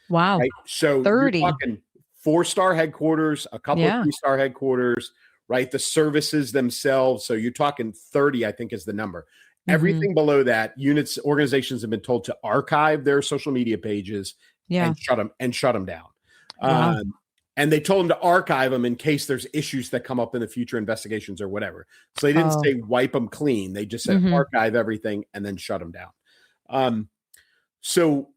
Wow. Right? So 30. you're talking 4-star headquarters, a couple of 3-star headquarters, right? The services themselves. So you're talking 30, I think is the number. Everything below that, organizations have been told to archive their social media pages and shut them down. Wow. And they told them to archive them in case there's issues that come up in the future investigations or whatever. So they didn't say wipe them clean. They just said archive everything and then shut them down. So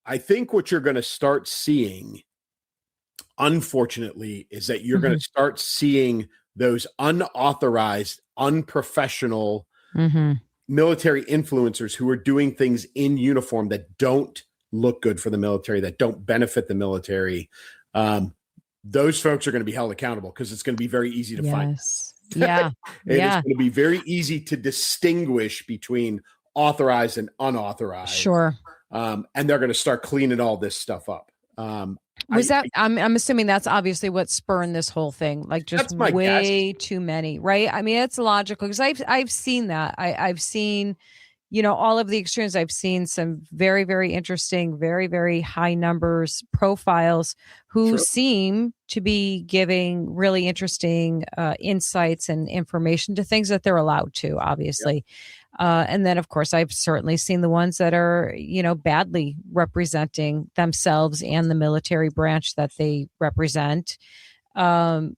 I think what you're going to start seeing, unfortunately, is that you're going to start seeing those unauthorized, unprofessional military influencers who are doing things in uniform that don't look good for the military, that don't benefit the military. Those folks are going to be held accountable because it's going to be very easy to find. Yeah. It's going to be very easy to distinguish between authorized and unauthorized. Sure. And they're going to start cleaning all this stuff up. I'm assuming that's obviously what spurned this whole thing, like just way too many, right? I mean, it's logical because I've seen that. I've seen, all of the extremes. I've seen some very, very interesting, very, very high numbers profiles who seem to be giving really interesting insights and information to things that they're allowed to, obviously. And then, of course, I've certainly seen the ones that are, badly representing themselves and the military branch that they represent. So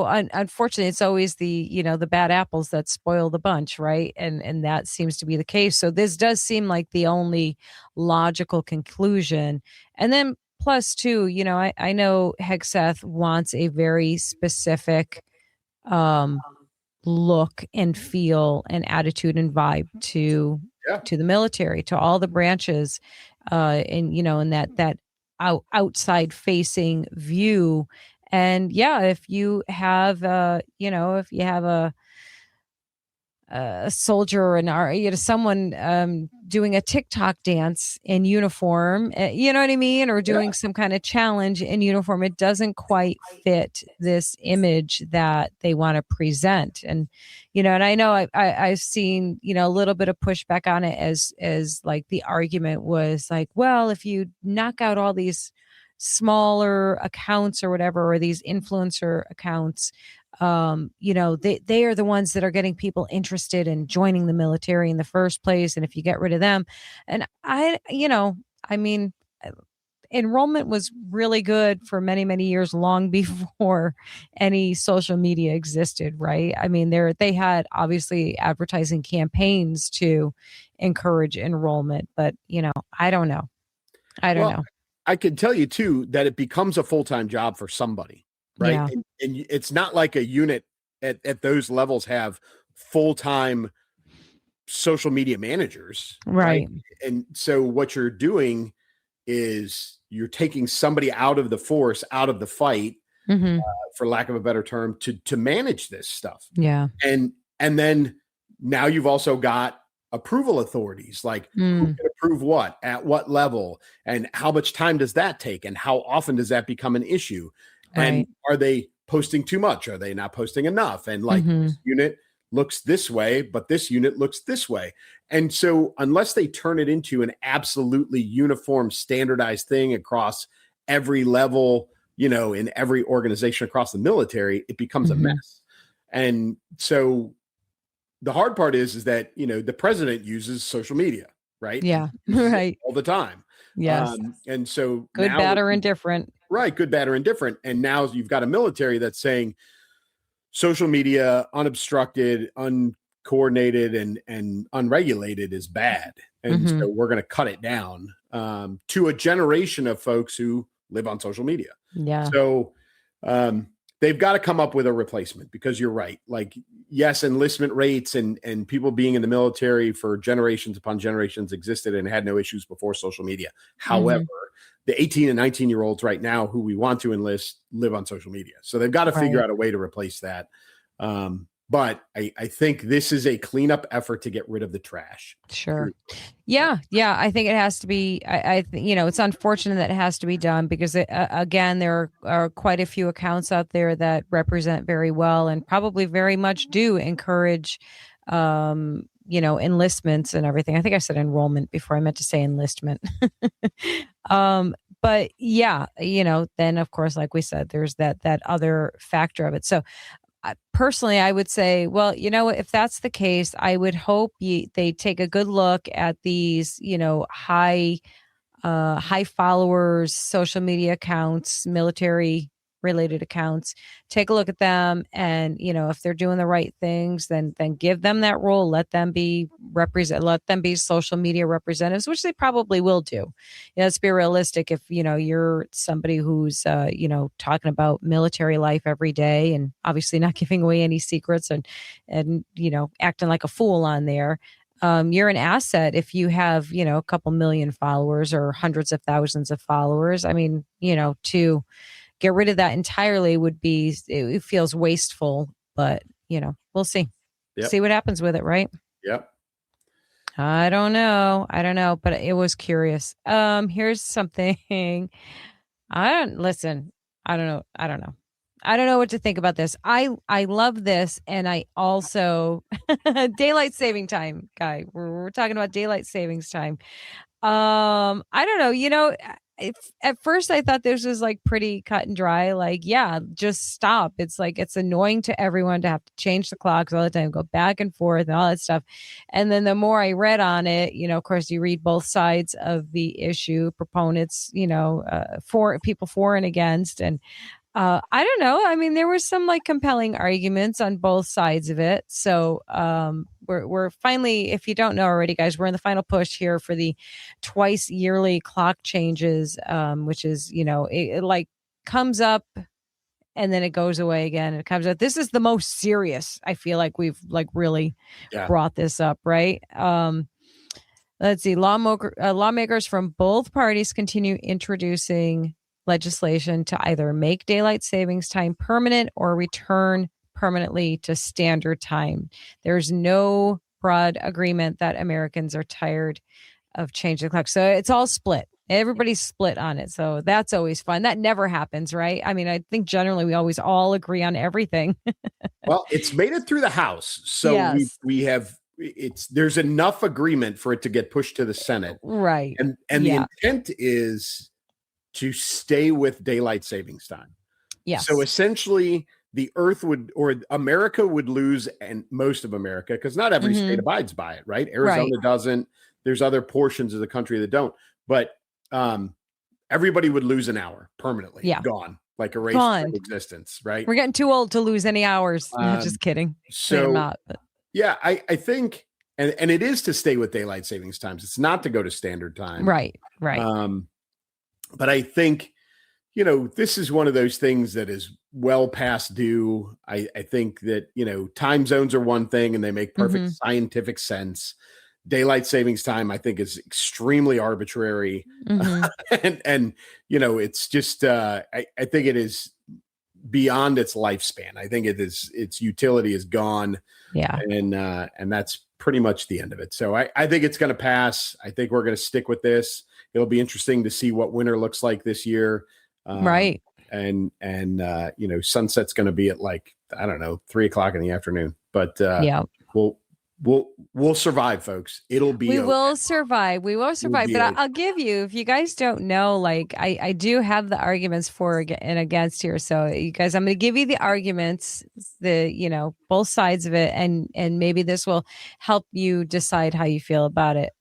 unfortunately, it's always the bad apples that spoil the bunch, right? And that seems to be the case. So this does seem like the only logical conclusion. And then plus two, I know Hegseth wants a very specific look and feel and attitude and vibe to the military, to all the branches, and that outside facing view. And if you have if you have a soldier and someone doing a TikTok dance in uniform, you know what I mean, or doing some kind of challenge in uniform, it doesn't quite fit this image that they want to present. And and I know I've seen a little bit of pushback on it as like the argument was like, well, if you knock out all these smaller accounts or whatever, or these influencer accounts, they are the ones that are getting people interested in joining the military in the first place. And if you get rid of them, and enrollment was really good for many, many years, long before any social media existed, right? I mean, they had obviously advertising campaigns to encourage enrollment, but I don't know. I don't know. I can tell you too that it becomes a full-time job for somebody, right? Yeah. And it's not like a unit at those levels have full-time social media managers, right? And so what you're doing is you're taking somebody out of the force, out of the fight, for lack of a better term, to manage this stuff. Yeah. And then now you've also got approval authorities, like who can approve what at what level, and how much time does that take, and how often does that become an issue, and are they posting too much, are they not posting enough, and like this unit looks this way but this unit looks this way. And so unless they turn it into an absolutely uniform standardized thing across every level, in every organization across the military, it becomes a mess. And so the hard part is that, the president uses social media, right? Yeah. Right. All the time. Yes. And so good, bad, or indifferent. Right. Good, bad, or indifferent. And now you've got a military that's saying social media, unobstructed, uncoordinated, and unregulated is bad. And so we're going to cut it down to a generation of folks who live on social media. Yeah. So they've got to come up with a replacement, because you're right. Like, yes, enlistment rates and people being in the military for generations upon generations existed and had no issues before social media. However, the 18 and 19-year-olds right now who we want to enlist live on social media. So they've got to figure out a way to replace that. But I think this is a cleanup effort to get rid of the trash. Sure. Yeah. I think it has to be. I think, it's unfortunate that it has to be done because, again, there are quite a few accounts out there that represent very well and probably very much do encourage, enlistments and everything. I think I said enrollment before. I meant to say enlistment. But yeah, then of course, like we said, there's that other factor of it. So personally, I would say, well, if that's the case, I would hope they take a good look at these, high followers, social media accounts, military related accounts, take a look at them. And, if they're doing the right things, then give them that role, let them be social media representatives, which they probably will do. Let's be realistic. If, you're somebody who's, talking about military life every day and obviously not giving away any secrets and, acting like a fool on there, you're an asset if you have, a couple million followers or hundreds of thousands of followers. I mean, to get rid of that entirely it feels wasteful, but we'll see. See what happens with it, right? Yep. I don't know, but it was curious. Here's something. I don't know. I don't know what to think about this. I love this, and I also daylight saving time, guy. We're talking about daylight savings time. I don't know. At first I thought this was like pretty cut and dry. Like, yeah, just stop. It's like, it's annoying to everyone to have to change the clocks all the time, go back and forth and all that stuff. And then the more I read on it, of course you read both sides of the issue, proponents, for people for and against. And I don't know. I mean, there were some like compelling arguments on both sides of it. So we're finally, if you don't know already, guys, we're in the final push here for the twice yearly clock changes, which is, it like comes up and then it goes away again. It comes up. This is the most serious. I feel like we've like really brought this up, right? Let's see. Lawmakers from both parties continue introducing legislation to either make daylight savings time permanent or return permanently to standard time. There's no broad agreement that Americans are tired of changing the clock. So it's all split. Everybody's split on it. So that's always fun. That never happens, right? I mean, I think generally we always all agree on everything. Well, it's made it through the House. So yes. we have there's enough agreement for it to get pushed to the Senate. Right. And the intent is to stay with daylight savings time. Yes. So essentially the Earth America would lose, and most of America, because not every state abides by it, right? Arizona doesn't. There's other portions of the country that don't. But everybody would lose an hour permanently. Gone. Like erased from existence, right? We're getting too old to lose any hours. No, just kidding. So I'm not, but. Yeah, I think, and it is to stay with daylight savings times. It's not to go to standard time. Right. But I think, this is one of those things that is well past due. I think that, time zones are one thing and they make perfect scientific sense. Daylight savings time, I think, is extremely arbitrary. And it's just, I think it is beyond its lifespan. I think its utility is gone. Yeah. And that's pretty much the end of it. So I think it's going to pass. I think we're going to stick with this. It'll be interesting to see what winter looks like this year. Right. And sunset's going to be at 3:00 in the afternoon, but we'll survive, folks. We will survive. But I'll give you, if you guys don't know, I do have the arguments for and against here. So you guys, I'm going to give you the arguments, both sides of it. And maybe this will help you decide how you feel about it.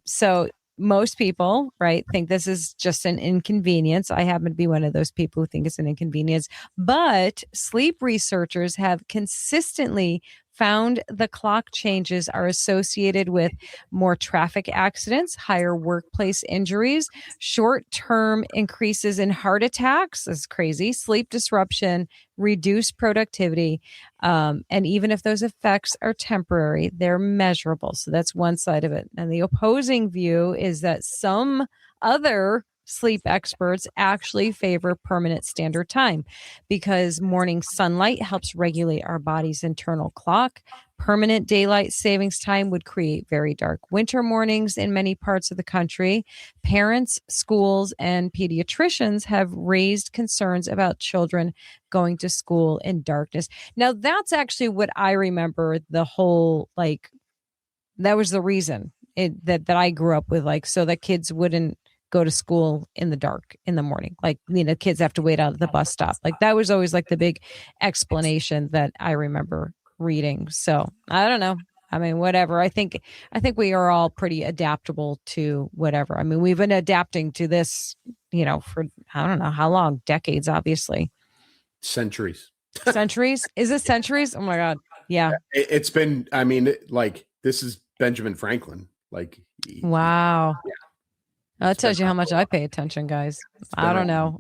So most people, right, think this is just an inconvenience. I happen to be one of those people who think it's an inconvenience, but sleep researchers have consistently found the clock changes are associated with more traffic accidents, higher workplace injuries, short-term increases in heart attacks, that's crazy, sleep disruption, reduced productivity. And even if those effects are temporary, they're measurable. So that's one side of it. And the opposing view is that some other sleep experts actually favor permanent standard time because morning sunlight helps regulate our body's internal clock. Permanent daylight savings time would create very dark winter mornings in many parts of the country. Parents, schools, and pediatricians have raised concerns about children going to school in darkness. Now, that's actually what I remember the whole, like, that was the reason that I grew up with, like, so that kids wouldn't go to school in the dark in the morning. Like, kids have to wait out at the bus stop. Like, that was always like the big explanation that I remember reading. So I don't know. I mean, whatever. I think we are all pretty adaptable to whatever. I mean, we've been adapting to this, for I don't know how long, decades, obviously. Centuries. Centuries? Is it centuries? Oh my God. Yeah. It's been, I mean, like, this is Benjamin Franklin. Like, wow. Yeah. That tells you how much I pay attention, guys. I don't know.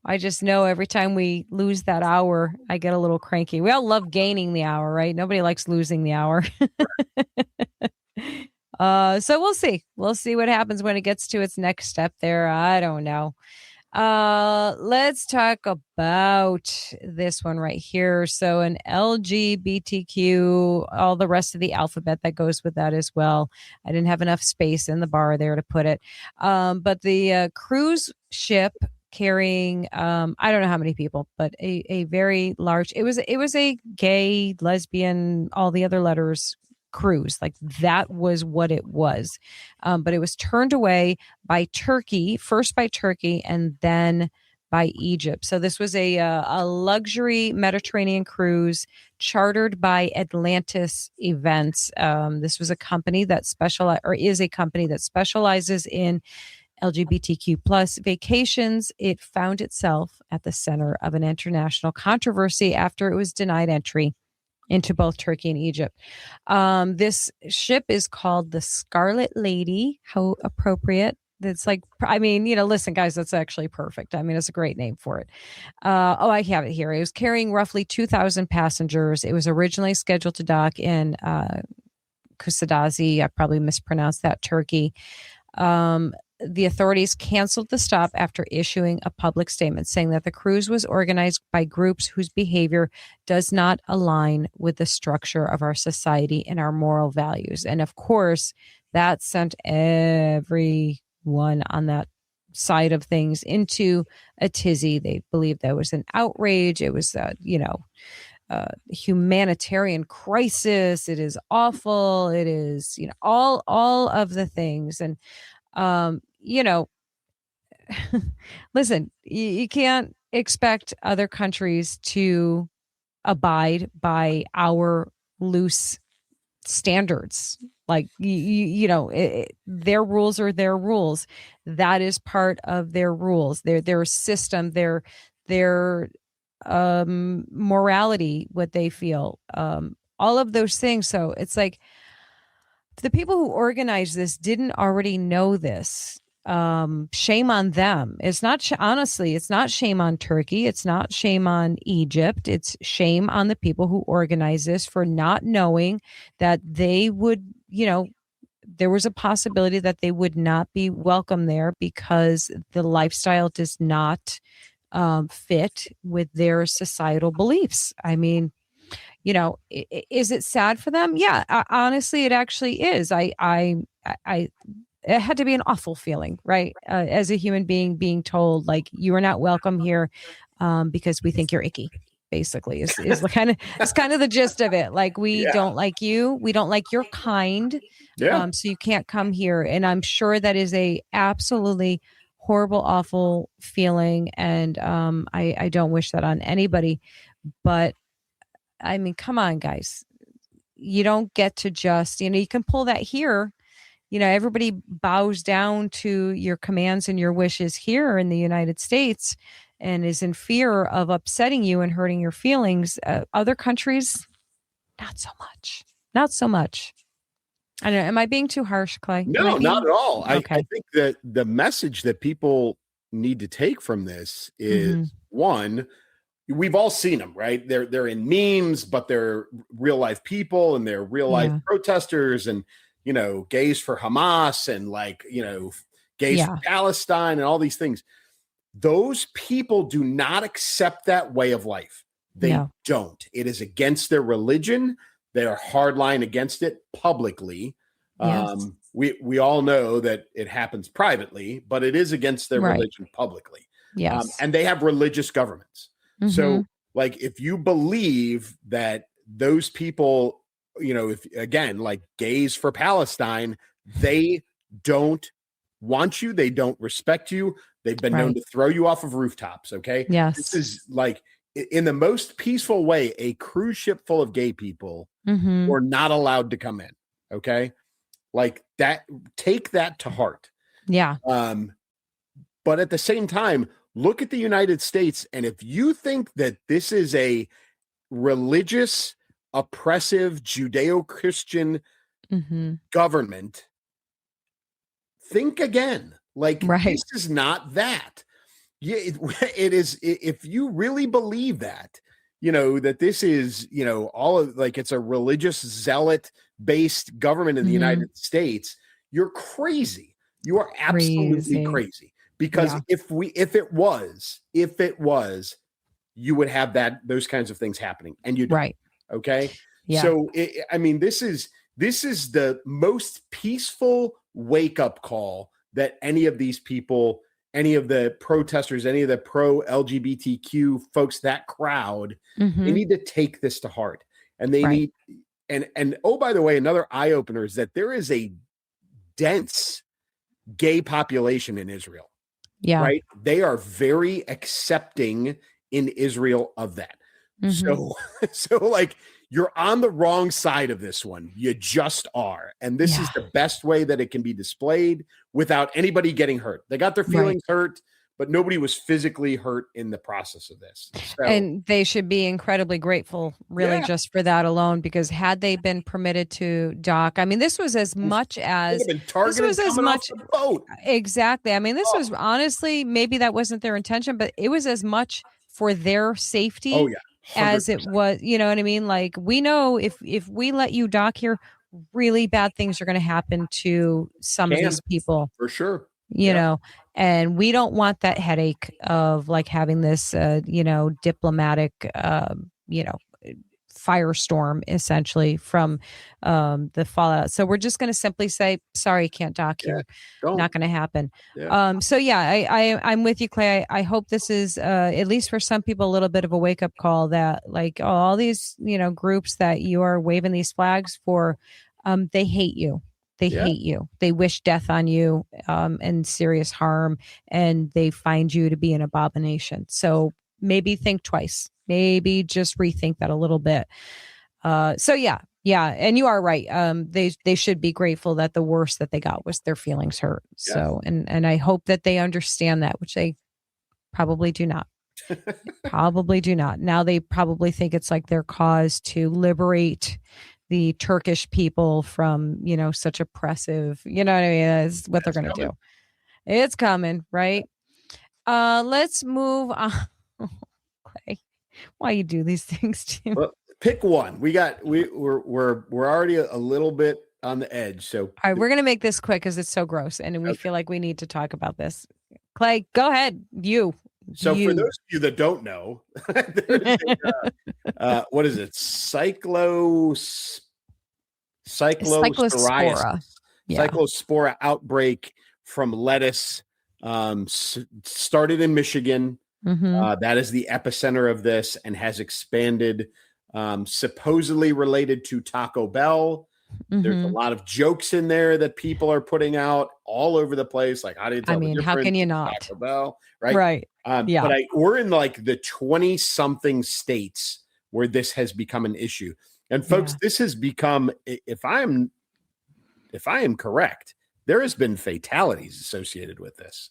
I just know every time we lose that hour, I get a little cranky. We all love gaining the hour, right? Nobody likes losing the hour. So we'll see. We'll see what happens when it gets to its next step there. I don't know. Let's talk about this one right here. So an LGBTQ, all the rest of the alphabet that goes with that as well. I didn't have enough space in the bar there to put it. But the cruise ship carrying, I don't know how many people, but a very large, it was a gay, lesbian, all the other letters cruise. Like, that was what it was. But it was turned away by Turkey, first by Turkey and then by Egypt. So this was a luxury Mediterranean cruise chartered by Atlantis Events. This was a company that is a company that specializes in LGBTQ plus vacations. It found itself at the center of an international controversy after it was denied entry into both Turkey and Egypt. This ship is called the Scarlet Lady. How appropriate. It's like, I mean, listen, guys, that's actually perfect. I mean, it's a great name for it. I have it here. It was carrying roughly 2,000 passengers. It was originally scheduled to dock in Kusadasi. I probably mispronounced that, Turkey. The authorities canceled the stop after issuing a public statement saying that the cruise was organized by groups whose behavior does not align with the structure of our society and our moral values. And of course, that sent everyone on that side of things into a tizzy. They believed that was an outrage. It was, humanitarian crisis. It is awful. It is, all of the things. And listen, you can't expect other countries to abide by our loose standards. Like, their rules are their rules. That is part of their rules, their system, their morality, what they feel, all of those things. So it's like, the people who organized this didn't already know this. Shame on them. It's not, honestly, it's not shame on Turkey. It's not shame on Egypt. It's shame on the people who organized this for not knowing that they would, there was a possibility that they would not be welcome there because the lifestyle does not fit with their societal beliefs. I mean, is it sad for them? Yeah, honestly, it actually is. It had to be an awful feeling, right? As a human being, being told like, you are not welcome here because we think you're icky. Basically, is kind of the gist of it. Like, we don't like you. We don't like your kind. Yeah. So you can't come here. And I'm sure that is a absolutely horrible, awful feeling. And I don't wish that on anybody. But I mean, come on, guys. You don't get to just, you can pull that here. Everybody bows down to your commands and your wishes here in the United States. and is in fear of upsetting you and hurting your feelings. Other countries, not so much. Not so much. I don't know. Am I being too harsh, Clay? No, not at all. Okay. I think that the message that people need to take from this is one, we've all seen them, right? They're in memes, but they're real life people and they're real life protesters and, gays for Hamas and gays for Palestine and all these things. Those people do not accept that way of life. They don't. It is against their religion. They are hardline against it publicly. Yes. We all know that it happens privately, but it is against their religion publicly. Yes. And they have religious governments. So if you believe that those people, if again, like gays for Palestine, they don't want you. They don't respect you. They've been known to throw you off of rooftops. Okay. Yes. This is in the most peaceful way, a cruise ship full of gay people were not allowed to come in. Okay. Like that, take that to heart. Yeah. But at the same time, look at the United States. And if you think that this is a religious, oppressive, Judeo-Christian government, think again. This is not that. Yeah, it is. If you really believe that, that this is, all of it's a religious zealot based government in the United States, you're crazy. You are absolutely crazy. Because if it was, you would have those kinds of things happening, and you don't. Right. Okay. Yeah. So this is the most peaceful wake up call that any of these people, any of the protesters, any of the pro LGBTQ folks, that crowd, they need to take this to heart, and they need. And oh, by the way, another eye opener is that there is a dense gay population in Israel. Yeah. Right. They are very accepting in Israel of that. So you're on the wrong side of this one. You just are. And this is the best way that it can be displayed without anybody getting hurt. They got their feelings hurt, but nobody was physically hurt in the process of this. So, and they should be incredibly grateful, really, just for that alone, because had they been permitted to dock, this was as much as this was as much boat. Exactly. This was honestly, maybe that wasn't their intention, but it was as much for their safety. Oh, yeah. 100%. As it was, you know what I mean? Like, we know if we let you dock here, really bad things are going to happen to some of these people. For sure. You know, and we don't want that headache of having this, diplomatic, firestorm essentially from the fallout. So we're just going to simply say, sorry, can't dock here. Not going to happen. Yeah. So I'm with you, Clay. I hope this is at least for some people a little bit of a wake up call that all these, groups that you are waving these flags for, they hate you. They hate you. They wish death on you and serious harm, and they find you to be an abomination. So maybe think twice. Maybe just rethink that a little bit. Yeah. And you are right. They should be grateful that the worst that they got was their feelings hurt. Yes. So, and I hope that they understand that, which they probably do not. Probably do not. Now they probably think it's their cause to liberate the Turkish people from, such oppressive, is what they're going to do. It's coming, right? Let's move on. Clay, why you do these things to me? Well, pick one. We're already a little bit on the edge. So all right, we're going to make this quick because it's so gross. And we feel like we need to talk about this. Clay, go ahead. So for those of you that don't know, what is it? Cyclospora. Cyclospora outbreak from lettuce started in Michigan. That is the epicenter of this and has expanded, supposedly related to Taco Bell. There's a lot of jokes in there that people are putting out all over the place. Like, how do you tell the difference? How can you not? Taco Bell, right? Right. But we're in the 20 something states where this has become an issue. And folks, this has become, if I am correct, there has been fatalities associated with this.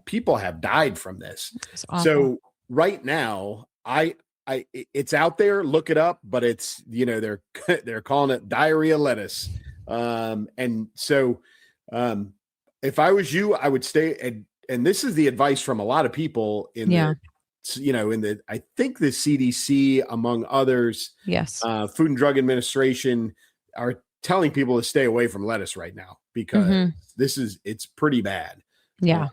People have died from this. So right now, it's out there. Look it up, but it's they're calling it diarrhea lettuce. And so if I was you, I would stay. And this is the advice from a lot of people in I think the CDC, among others, yes, Food and Drug Administration are telling people to stay away from lettuce right now because it's pretty bad. Yeah.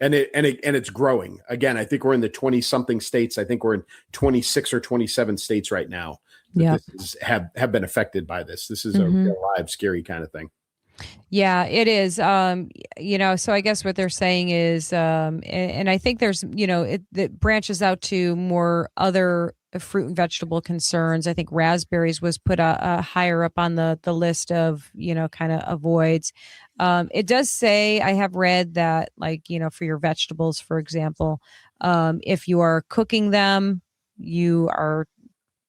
And it's growing. Again, I think we're in the 20 something states. I think we're in 26 or 27 states right now. Yeah. Have been affected by this. This is a real live, scary kind of thing. Yeah, it is. So I guess what they're saying is, and I think there's, it branches out to more other fruit and vegetable concerns. I think raspberries was put higher up on the list of, kind of avoids. It does say, I have read that, like, for your vegetables, for example, if you are cooking them, you are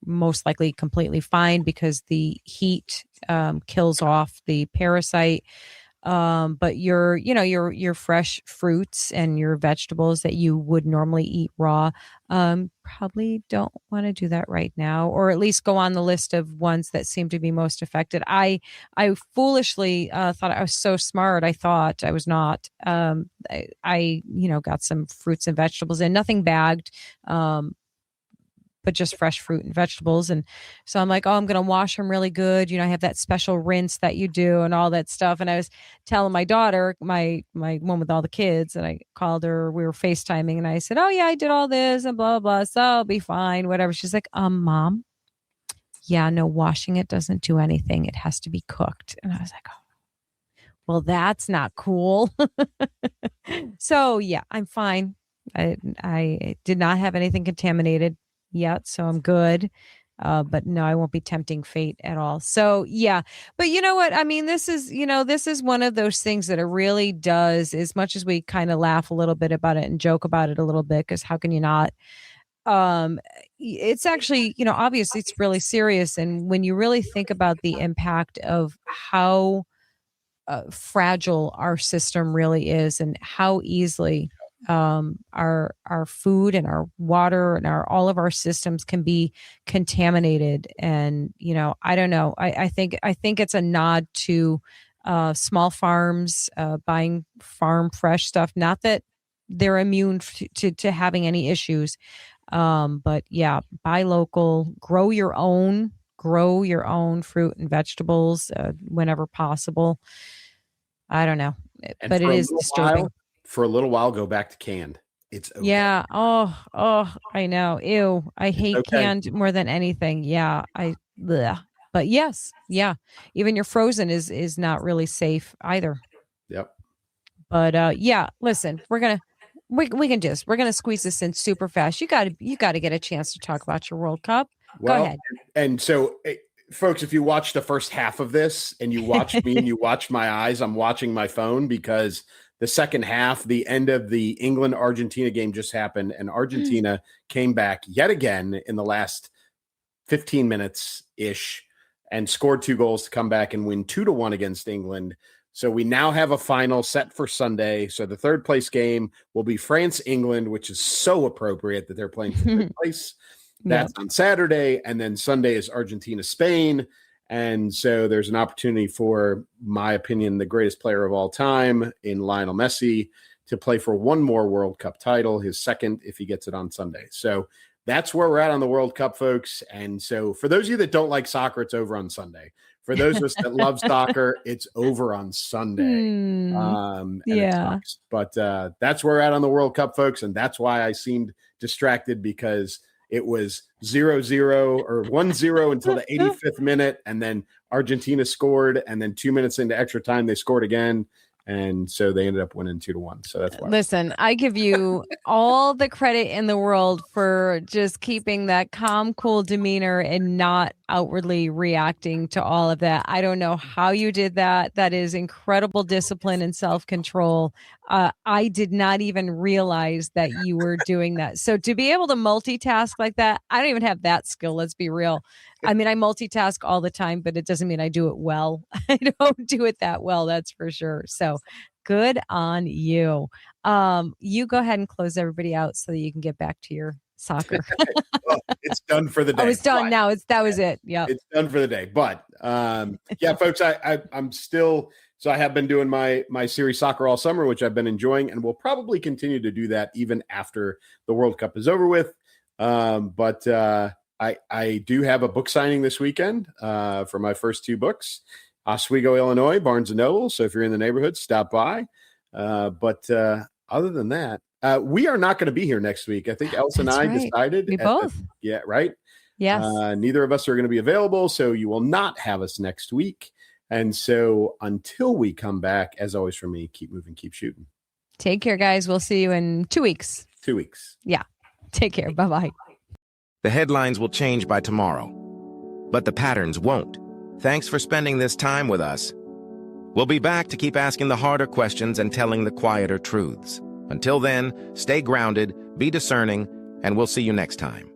most likely completely fine because the heat kills off the parasite. But your fresh fruits and your vegetables that you would normally eat raw, probably don't want to do that right now, or at least go on the list of ones that seem to be most affected. I foolishly thought I was so smart. I thought I was not. I got some fruits and vegetables and nothing bagged. But just fresh fruit and vegetables. And so I'm like, oh, I'm going to wash them really good. I have that special rinse that you do and all that stuff. And I was telling my daughter, my one with all the kids, and I called her, we were FaceTiming, and I said, oh yeah, I did all this and blah, blah, blah. So I'll be fine, whatever. She's like, Mom, yeah, no, washing it doesn't do anything. It has to be cooked. And I was like, oh, well, that's not cool. So yeah, I'm fine. I did not have anything contaminated yet, so I'm good. But no, I won't be tempting fate at all. So yeah, but you know what? I mean, this is one of those things that it really does, as much as we kind of laugh a little bit about it and joke about it a little bit, because how can you not? It's actually, obviously it's really serious. And when you really think about the impact of how fragile our system really is and how easily our food and our water and all of our systems can be contaminated. And I don't know, I think it's a nod to small farms buying farm fresh stuff, not that they're immune to having any issues, but yeah, buy local, grow your own fruit and vegetables whenever possible. I don't know, but it is disturbing. For a little while, go back to canned. It's okay. Yeah. Oh, I know. Ew. I hate canned more than anything. Yeah. But yes. Yeah. Even your frozen is not really safe either. Yep. But yeah, listen, we can do this. We're going to squeeze this in super fast. You got to get a chance to talk about your World Cup. Go ahead. And so folks, if you watch the first half of this and you watch me and you watch my eyes, I'm watching my phone because the second half, the end of the England-Argentina game just happened, and Argentina came back yet again in the last 15 minutes-ish and scored 2 goals to come back and win 2-1 against England. So we now have a final set for Sunday. So the third place game will be France-England, which is so appropriate that they're playing for third place. That's on Saturday, and then Sunday is Argentina-Spain. And so there's an opportunity for, my opinion, the greatest player of all time in Lionel Messi to play for one more World Cup title, his second, if he gets it on Sunday. So that's where we're at on the World Cup, folks. And so for those of you that don't like soccer, it's over on Sunday. For those of us that love soccer, it's over on Sunday. Yeah. But that's where we're at on the World Cup, folks. And that's why I seemed distracted, because it was 0-0 or 1-0 until the 85th minute. And then Argentina scored. And then 2 minutes into extra time, they scored again. And so they ended up winning 2-1. So that's why. Listen, I give you all the credit in the world for just keeping that calm, cool demeanor and not outwardly reacting to all of that. I don't know how you did that. That is incredible discipline and self-control. I did not even realize that you were doing that. So to be able to multitask like that, I don't even have that skill. Let's be real. I mean, I multitask all the time, but it doesn't mean I do it well. I don't do it that well, that's for sure. So good on you. You go ahead and close everybody out so that you can get back to your soccer. Well, it's done for the day. Oh, it's done but now. That was it. Yeah. It's done for the day. But yeah, folks, I'm still, so I have been doing my series Soccer All Summer, which I've been enjoying, and we'll probably continue to do that even after the World Cup is over with. But I do have a book signing this weekend for my first two books, Oswego, Illinois, Barnes & Noble. So if you're in the neighborhood, stop by. But other than that, we are not going to be here next week. I think Elsa and I decided. We both. Yeah, right? Yes. Neither of us are going to be available, so you will not have us next week. And so until we come back, as always for me, keep moving, keep shooting. Take care, guys. We'll see you in 2 weeks. 2 weeks. Yeah. Take care. Bye-bye. The headlines will change by tomorrow, but the patterns won't. Thanks for spending this time with us. We'll be back to keep asking the harder questions and telling the quieter truths. Until then, stay grounded, be discerning, and we'll see you next time.